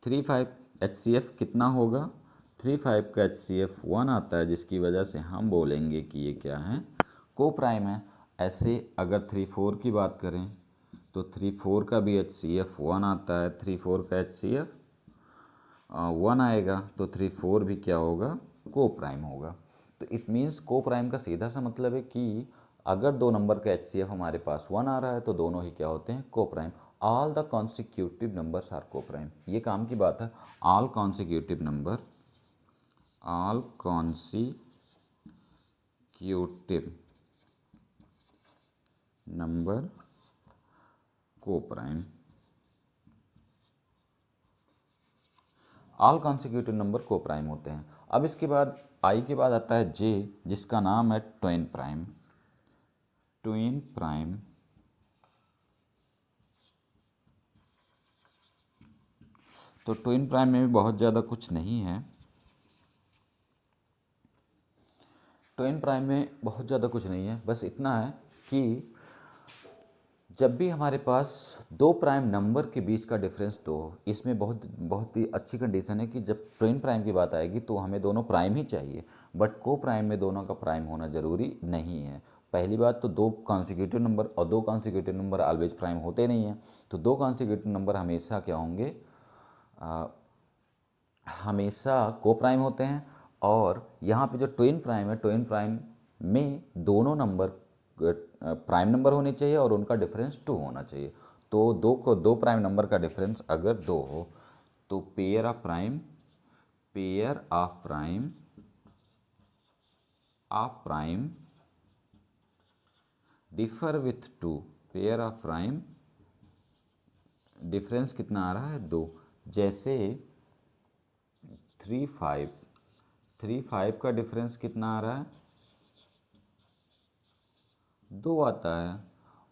3 5 HCF कितना होगा? 3 5 का HCF 1 आता है, जिसकी वजह से हम बोलेंगे कि ये क्या है? को प्राइम है। ऐसे अगर 3 4 की बात करें तो 3 4 का भी HCF 1 आता है। 3 4 का HCF 1 आएगा, तो 3 4 भी क्या होगा? को प्राइम होगा। तो इट मीन्स को प्राइम का सीधा सा मतलब है कि अगर दो नंबर का HCF हमारे पास 1 आ रहा है तो दोनों ही क्या होते हैं? Coprime. All the consecutive numbers are coprime. ये काम की बात है। All consecutive number coprime. All consecutive number coprime होते हैं। अब इसके बाद आई के बाद आता है जे, जिसका नाम है ट्विन प्राइम। ट्विन प्राइम तो ट्विन प्राइम में भी बहुत ज़्यादा कुछ नहीं है। ट्विन प्राइम में बहुत ज़्यादा कुछ नहीं है, बस इतना है कि जब भी हमारे पास दो प्राइम नंबर के बीच का डिफरेंस तो इसमें बहुत ही अच्छी कंडीशन है कि जब ट्विन प्राइम की बात आएगी तो हमें दोनों प्राइम ही चाहिए, बट को प्राइम में दोनों का प्राइम होना ज़रूरी नहीं है। पहली बात तो दो कॉन्सिक्यूटिव नंबर और दो कॉन्सिक्यूटिव नंबर ऑलवेज प्राइम होते नहीं हैं। तो दो कॉन्सिक्यूटिव नंबर हमेशा क्या होंगे? हमेशा को प्राइम होते हैं। और यहाँ पे जो ट्विन प्राइम है, ट्विन प्राइम में दोनों नंबर प्राइम नंबर होने चाहिए और उनका डिफरेंस 2 होना चाहिए। तो दो प्राइम नंबर का डिफरेंस अगर 2 हो तो pair of prime differ with 2। Pair of prime difference कितना आ रहा है? 2। जैसे 3 5 का डिफरेंस कितना आ रहा है? 2 आता है।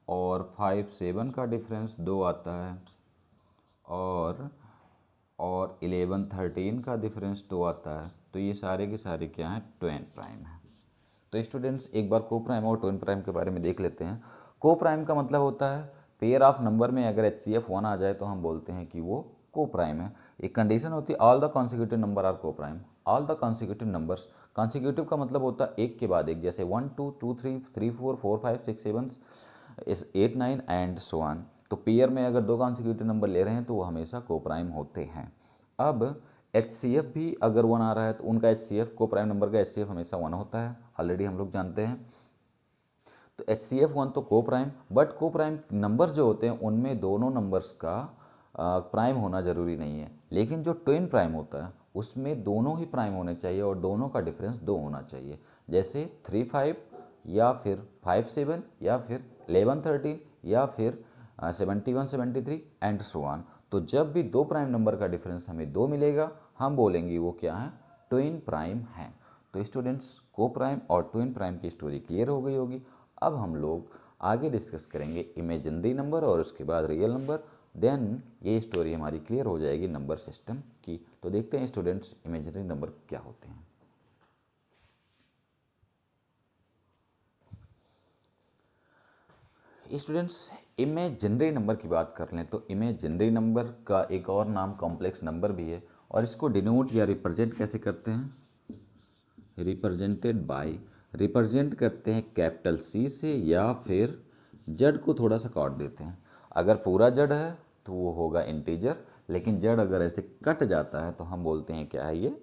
और 5 7 का डिफरेंस 2 आता है। और 11 13 का डिफरेंस 2 आता है। तो ये सारे के सारे क्या हैं? ट्विन प्राइम है। तो स्टूडेंट्स एक बार को प्राइम और ट्विन प्राइम के बारे में देख लेते हैं। को प्राइम का मतलब होता है पेयर ऑफ नंबर में अगर HCF 1 आ जाए तो हम बोलते हैं कि वो को प्राइम है। एक कंडीशन होती है all the consecutive number are coprime. All the consecutive numbers, consecutive का मतलब होता है एक के बाद एक, जैसे 1 2 2 3 3 4 4 5 6 7 8 9 एंड सो ऑन। तो पेयर में अगर दो कॉन्सिक्यूटिव नंबर ले रहे हैं तो वो हमेशा को प्राइम होते हैं। अब HCF भी अगर 1 आ रहा है तो उनका HCF को प्राइम नंबर का HCF हमेशा 1 होता है, ऑलरेडी हम लोग जानते हैं। तो HCF 1 तो को प्राइम, बट को प्राइम नंबर जो होते हैं उनमें दोनों नंबर्स का प्राइम होना ज़रूरी नहीं है। लेकिन जो ट्विन प्राइम होता है उसमें दोनों ही प्राइम होने चाहिए और दोनों का डिफरेंस 2 होना चाहिए। जैसे 3 5 या फिर 5 7 या फिर 11 13 या फिर 71, 73 एंड सो ऑन। तो जब भी दो प्राइम नंबर का डिफरेंस हमें 2 मिलेगा, हम बोलेंगे वो क्या है, ट्विन प्राइम है। तो स्टूडेंट्स, को प्राइम और ट्विन प्राइम की स्टोरी क्लियर हो गई होगी। अब हम लोग आगे डिस्कस करेंगे इमेजिनरी नंबर और उसके बाद रियल नंबर, देन ये स्टोरी हमारी क्लियर हो जाएगी नंबर सिस्टम की। तो देखते हैं स्टूडेंट्स इमेजिनरी नंबर क्या होते हैं। स्टूडेंट्स, इमेजिनरी नंबर की बात कर लें तो इमेजिनरी नंबर का एक और नाम कॉम्प्लेक्स नंबर भी है, और इसको डिनोट या रिप्रेजेंट कैसे करते हैं, रिप्रेजेंट करते हैं कैपिटल सी से, या फिर जड़ को थोड़ा सा काट देते हैं। अगर पूरा जड़ है तो वो होगा इंटीजर, लेकिन जड़ अगर ऐसे कट जाता है तो हम बोलते हैं क्या है, ये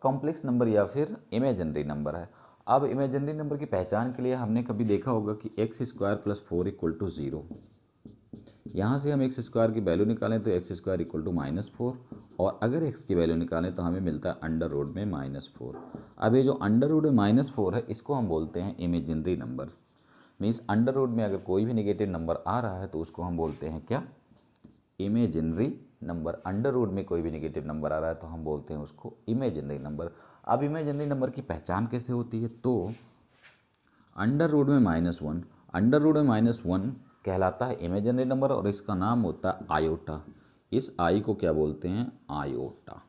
कॉम्प्लेक्स नंबर या फिर इमेजिनरी नंबर है। अब इमेजिनरी नंबर की पहचान के लिए हमने कभी देखा होगा कि x square plus 4 equal to 0। यहाँ से हम एक्स स्क्वायर की वैल्यू निकालें तो एक्स स्क्वायर इक्वल टू -4, और अगर एक्स की वैल्यू निकालें तो हमें मिलता है अंडर रूट में -4। अब ये जो अंडर रूट में -4 है, इसको हम बोलते हैं imaginary number. Means under root में अगर कोई भी नेगेटिव नंबर आ रहा है तो उसको हम बोलते हैं क्या, इमेजिनरी नंबर। अंडर रूट में कोई भी नेगेटिव नंबर आ रहा है तो हम बोलते हैं उसको इमेजिनरी नंबर। अब इमेजिनरी नंबर की पहचान कैसे होती है, तो अंडर रूट में -1, अंडर रूट में -1 कहलाता है इमेजिनरी नंबर, और इसका नाम होता है आयोटा। इस आई को क्या बोलते हैं, आयोटा।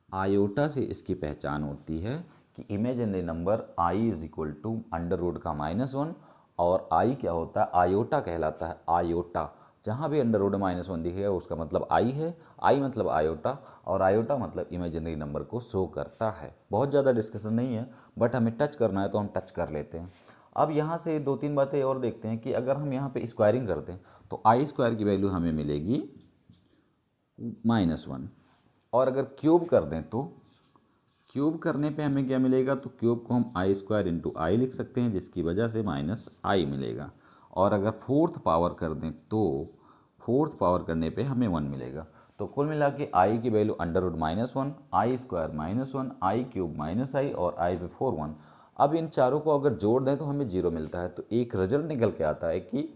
आयोटा से इसकी पहचान होती है कि imaginary number i is equal to under root का -1, और आई क्या होता है, आयोटा कहलाता है, आयोटा। जहाँ भी अंडर रूट -1 दिखेगा उसका मतलब आई है, आई मतलब आयोटा, और आयोटा मतलब इमेजिनरी नंबर को शो करता है। बहुत ज़्यादा डिस्कशन नहीं है, बट हमें टच करना है तो हम टच कर लेते हैं। अब यहाँ से दो तीन बातें और देखते हैं कि अगर हम यहाँ पे स्क्वायरिंग करते हैं तो आई स्क्वायर की वैल्यू हमें मिलेगी -1, और अगर क्यूब कर दें तो क्यूब करने पे हमें क्या मिलेगा, तो क्यूब को हम आई स्क्वायर इंटू आई लिख सकते हैं, जिसकी वजह से -i मिलेगा। और अगर फोर्थ पावर कर दें तो फोर्थ पावर करने पे हमें 1 मिलेगा। तो कुल मिला के आई की value under root -1, i square -1, i cube -i, और आई पे 4 1। अब इन चारों को अगर जोड़ दें तो हमें 0 मिलता है। तो एक रिजल्ट निकल के आता है कि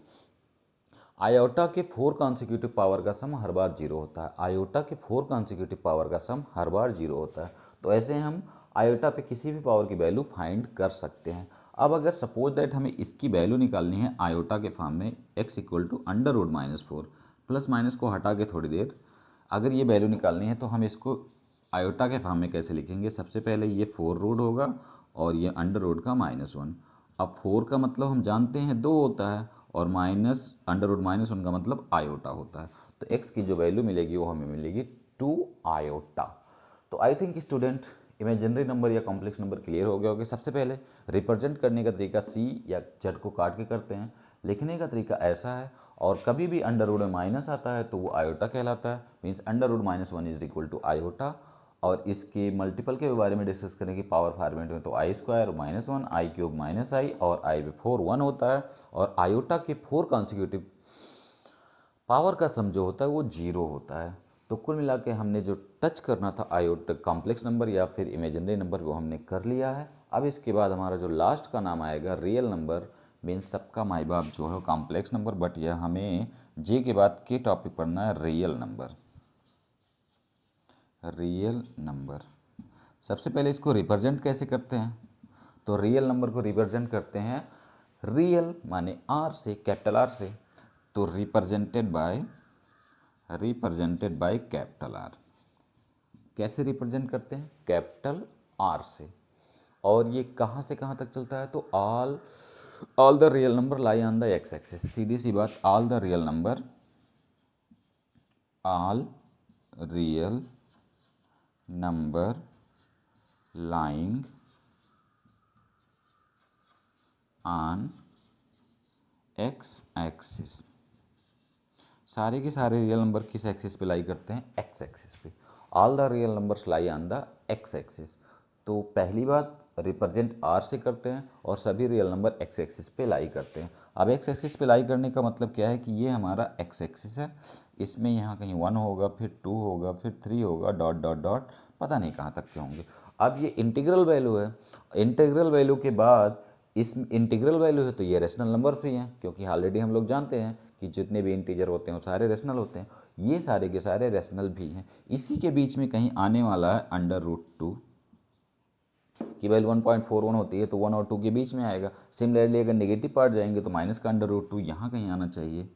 आयोटा के 4 कॉन्सिक्यूटिव पावर का सम हर बार 0 होता है। आयोटा के 4 कॉन्सिक्यूटिव पावर का सम हर बार 0 होता है। तो ऐसे हम आयोटा पे किसी भी पावर की वैल्यू फाइंड कर सकते हैं। अब अगर सपोज दैट हमें इसकी वैल्यू निकालनी है आयोटा के फॉर्म में, x equal to under root -4, plus minus को हटा के थोड़ी देर अगर ये वैल्यू निकालनी है तो हम इसको आयोटा के फॉर्म में कैसे लिखेंगे, सबसे पहले ये 4 रूट होगा और ये अंडर रूट का -1। अब 4 का मतलब हम जानते हैं 2 होता है, और माइनस अंडर रूट -1 का मतलब आयोटा होता है। तो x की जो वैल्यू मिलेगी वो हमें मिलेगी 2 आयोटा। तो I think student imaginary number या कॉम्प्लेक्स नंबर क्लियर हो गया होगा। सबसे पहले रिप्रेजेंट करने का तरीका सी या जेड को काट के करते हैं, लिखने का तरीका ऐसा है, और कभी भी अंडर रूट में माइनस आता है तो वो आयोटा कहलाता है। Means under root -1 is equal to iota. और इसके मल्टीपल के बारे में डिस्कस करेंगे पावर फॉर्मेट में, तो आई स्क्वायर -1, आई क्यूब -i, और आई पे 4 1 होता है, और आयोटा के 4 कॉन्सिक्यूटिव पावर का सम जो होता है वो 0 होता है। तो कुल मिला के हमने जो टच करना था आयोटा कॉम्प्लेक्स नंबर या फिर इमेजिनरी नंबर, वो हमने कर लिया है। अब इसके बाद हमारा जो लास्ट का नाम आएगा रियल नंबर, मीन्स सबका माई बाप जो है कॉम्प्लेक्स नंबर, बट यह हमें जे के बाद के टॉपिक पढ़ना है रियल नंबर। रियल नंबर सबसे पहले इसको रिप्रेजेंट कैसे करते हैं, तो रियल नंबर को रिप्रेजेंट करते हैं रियल माने आर से, कैपिटल आर से, तो रिप्रेजेंटेड बाय कैपिटल आर। कैसे रिप्रेजेंट करते हैं, कैपिटल आर से। और ये कहाँ से कहाँ तक चलता है, तो all the real number lie on the X axis. सीधी सी बात, all the real number lying on X axis. सारे के सारे रियल नंबर किस एक्सिस पे लाई करते हैं, एक्स एक्सिस पे। All the real numbers lie on the X axis. तो पहली बात रिप्रेजेंट आर से करते हैं, और सभी रियल नंबर एक्स एक्सिस पे लाई करते हैं। अब एक्स एक्सिस पे लाई करने का मतलब क्या है कि ये हमारा एक्स एक्सिस है, इसमें यहाँ कहीं 1 होगा, फिर 2 होगा, फिर 3 होगा, डॉट डॉट डॉट, पता नहीं कहाँ तक के होंगे। अब ये इंटीग्रल वैल्यू है, इंटीग्रल वैल्यू के बाद इस इंटीग्रल वैल्यू है तो ये रेशनल नंबर भी हैं, क्योंकि ऑलरेडी हम लोग जानते हैं कि जितने भी इंटीजर होते हैं वो सारे रेशनल होते हैं, ये सारे के सारे रेशनल भी हैं। इसी के बीच में कहीं आने वाला है अंडर रूट 2 की वैल्यू 1.41 होती है तो 1 और 2 के बीच में आएगा। सिमिलरली अगर नेगेटिव पार्ट जाएंगे तो माइनस का अंडर रूट 2 यहाँ कहीं आना चाहिए,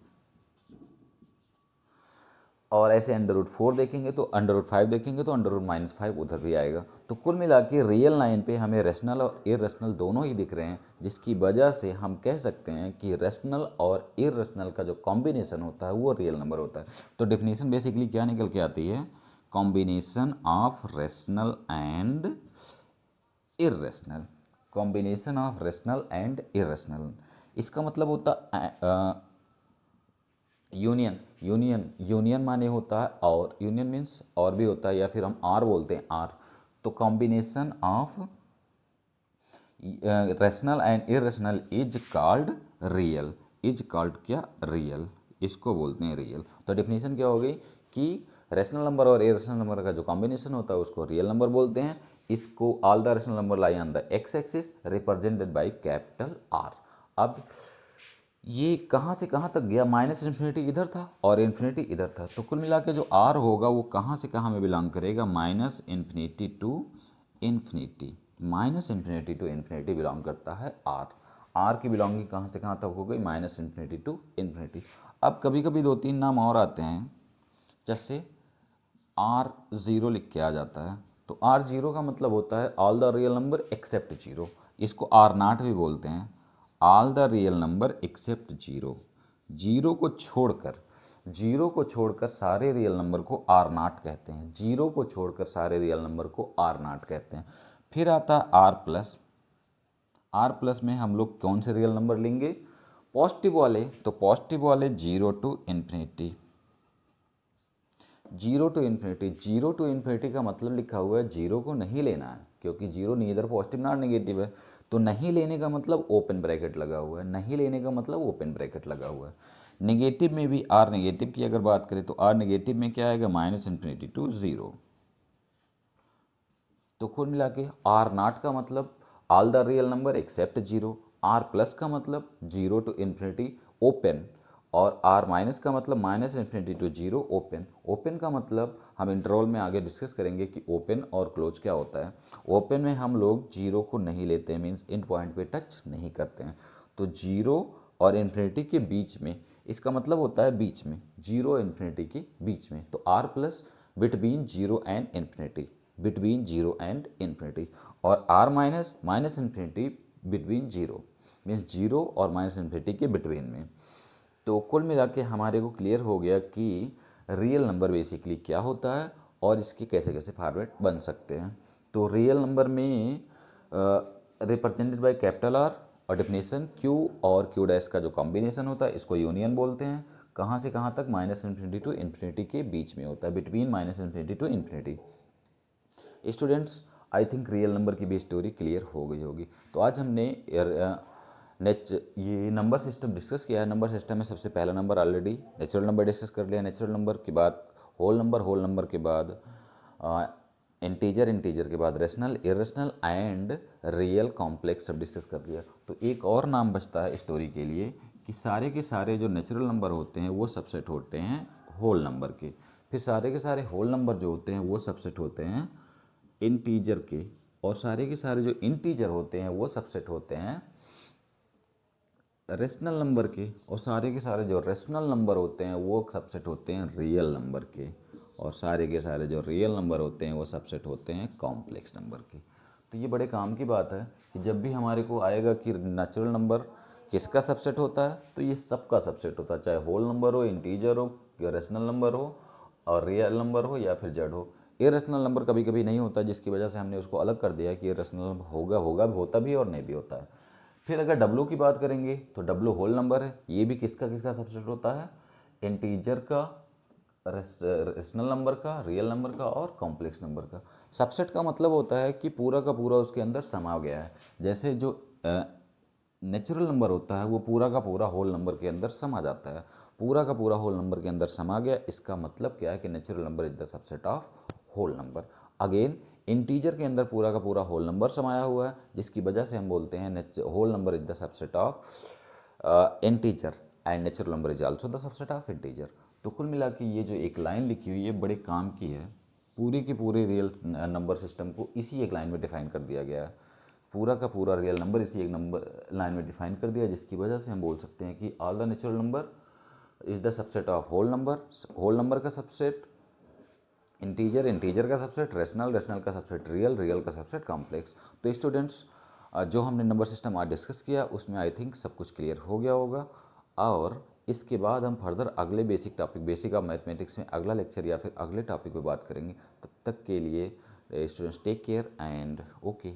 और ऐसे अंडर रूट 4 देखेंगे तो अंडर रूट 5 देखेंगे तो अंडर रूट -5 उधर भी आएगा। तो कुल मिला के रियल लाइन पे हमें रेशनल और इरेशनल दोनों ही दिख रहे हैं, जिसकी वजह से हम कह सकते हैं कि रेशनल और इरेशनल का जो कॉम्बिनेशन होता है वो रियल नंबर होता है। तो डेफिनेशन बेसिकली क्या निकल के आती है, combination of rational and irrational, combination of rational and irrational. इसका मतलब होता यूनियन, यूनियन माने होता है और, यूनियन मीन्स और भी होता है, या फिर हम आर बोलते हैं आर। तो combination of rational and irrational is called real, is called क्या, रियल, इसको बोलते हैं रियल। तो डेफिनेशन क्या हो गई कि रेशनल नंबर और इरेशनल नंबर का जो कॉम्बिनेशन होता है उसको रियल नंबर बोलते हैं। इसको all the rational number lie on the X axis represented by capital R. अब ये कहाँ से कहाँ तक गया, माइनस इन्फिनिटी इधर था और इन्फिनिटी इधर था, तो कुल मिला के जो आर होगा वो कहाँ से कहाँ में बिलोंग करेगा, minus infinity to infinity, minus infinity to infinity belong करता है आर। आर की बिलोंगिंग कहाँ से कहाँ तक हो गई, माइनस इन्फिनिटी टू इन्फिनिटी। अब कभी कभी 2-3 नाम और आते हैं, जैसे R0 लिख के आ जाता है, तो R0 का मतलब होता है all the real number except zero, इसको R0 भी बोलते हैं, all the real number except zero, zero को छोड़कर सारे रियल नंबर को R0 कहते हैं, जीरो को छोड़कर सारे रियल नंबर को R0 कहते हैं। फिर आता है R प्लस, आर प्लस में हम लोग कौन से रियल नंबर लेंगे, पॉजिटिव वाले, तो पॉजिटिव वाले 0 to infinity, 0 to infinity, 0 to infinity का मतलब लिखा हुआ है जीरो को नहीं लेना है, क्योंकि zero neither positive not negative है, तो नहीं लेने का मतलब ओपन ब्रैकेट लगा हुआ है, नहीं लेने का मतलब ओपन ब्रैकेट लगा हुआ है। नेगेटिव में भी आर नेगेटिव की अगर बात करें तो आर नेगेटिव में क्या आएगा, माइनस इन्फिनिटी टू जीरो। तो कुल मिला के आर नॉट का मतलब all the real number except zero, R plus का मतलब 0 टू इन्फिनिटी ओपन, और आर माइनस का मतलब minus infinity to zero open. Open का मतलब हम इंटरवल में आगे डिस्कस करेंगे कि ओपन और क्लोज क्या होता है। ओपन में हम लोग जीरो को नहीं लेते हैं, मीन्स इन पॉइंट पे टच नहीं करते हैं, तो जीरो और इन्फिनिटी के बीच में, इसका मतलब होता है बीच में, जीरो इन्फिनिटी के बीच में, तो R plus between zero and infinity, between zero and infinity, और R minus minus infinity between zero, means zero और माइनस इन्फिनिटी के बिटवीन में। तो कुल मिला के हमारे को क्लियर हो गया कि रियल नंबर बेसिकली क्या होता है और इसके कैसे कैसे फॉर्मेट बन सकते हैं। तो रियल नंबर में रिप्रेजेंटेड बाय कैपिटल आर, और डेफिनेशन क्यू और क्यू डैश का जो कॉम्बिनेशन होता है इसको यूनियन बोलते हैं। कहाँ से कहाँ तक, माइनस इन्फिनिटी टू इन्फिनिटी के बीच में होता है, between minus infinity to infinity. Students, I think real number की भी स्टोरी क्लियर हो गई होगी। तो आज हमने ये नंबर सिस्टम डिस्कस किया है। नंबर सिस्टम में सबसे पहला number already natural number discuss कर लिया, नेचुरल नंबर के बाद होल नंबर के बाद इंटीजर के बाद rational, irrational and real complex सब डिस्कस कर लिया। तो एक और नाम बचता है स्टोरी के लिए कि सारे के सारे जो नेचुरल नंबर होते हैं वो सबसेट होते हैं होल नंबर के, फिर सारे के सारे होल नंबर जो होते हैं वो सबसेट होते हैं इंटीजर के, और सारे के सारे जो इंटीजर होते हैं वो सबसेट होते हैं रेशनल नंबर के, और सारे के सारे जो रेशनल नंबर होते हैं वो सबसेट होते हैं रियल नंबर के, और सारे के सारे जो रियल नंबर होते हैं वो सबसेट होते हैं कॉम्प्लेक्स नंबर के। तो ये बड़े काम की बात है कि जब भी हमारे को आएगा कि नेचुरल नंबर किसका सबसेट होता है, तो ये सबका सबसेट होता है, चाहे होल नंबर हो, इंटीजर हो, या रेशनल नंबर हो, और रियल नंबर हो, या फिर जड़ हो। इरेशनल नंबर कभी कभी नहीं होता, जिसकी वजह से हमने उसको अलग कर दिया कि इरेशनल होगा होता भी और नहीं भी होता है। फिर अगर डब्लू की बात करेंगे तो डब्लू होल नंबर है, ये भी किसका किसका सबसेट होता है, इंटीजर का, रेशनल नंबर का, रियल नंबर का और कॉम्प्लेक्स नंबर का। सबसेट का मतलब होता है कि पूरा का पूरा उसके अंदर समा गया है। जैसे जो नेचुरल नंबर होता है वो पूरा का पूरा होल नंबर के अंदर समा जाता है, पूरा का पूरा होल नंबर के अंदर समा गया, इसका मतलब क्या है कि natural number is the subset of whole number. Again integer के अंदर पूरा का पूरा होल नंबर समाया हुआ है, जिसकी वजह से हम बोलते हैं whole number is the subset of integer and natural number is also the subset of integer. तो कुल मिला के ये जो एक लाइन लिखी हुई है बड़े काम की है, पूरी की पूरी रियल नंबर सिस्टम को इसी एक लाइन में डिफाइन कर दिया गया है। पूरा का पूरा रियल नंबर इसी एक नंबर लाइन में डिफाइन कर दिया, जिसकी वजह से हम बोल सकते हैं कि all the natural number is the subset of whole number का सबसेट इंटीजर, इंटीजर का सबसेट रेशनल, रेशनल का सबसेट रियल, रियल का सबसेट कॉम्प्लेक्स। तो स्टूडेंट्स जो हमने नंबर सिस्टम आज डिस्कस किया उसमें आई थिंक सब कुछ क्लियर हो गया होगा, और इसके बाद हम फर्दर अगले basic topic basic of mathematics में अगला लेक्चर या फिर अगले टॉपिक पे बात करेंगे। तब तक के लिए students take care and okay.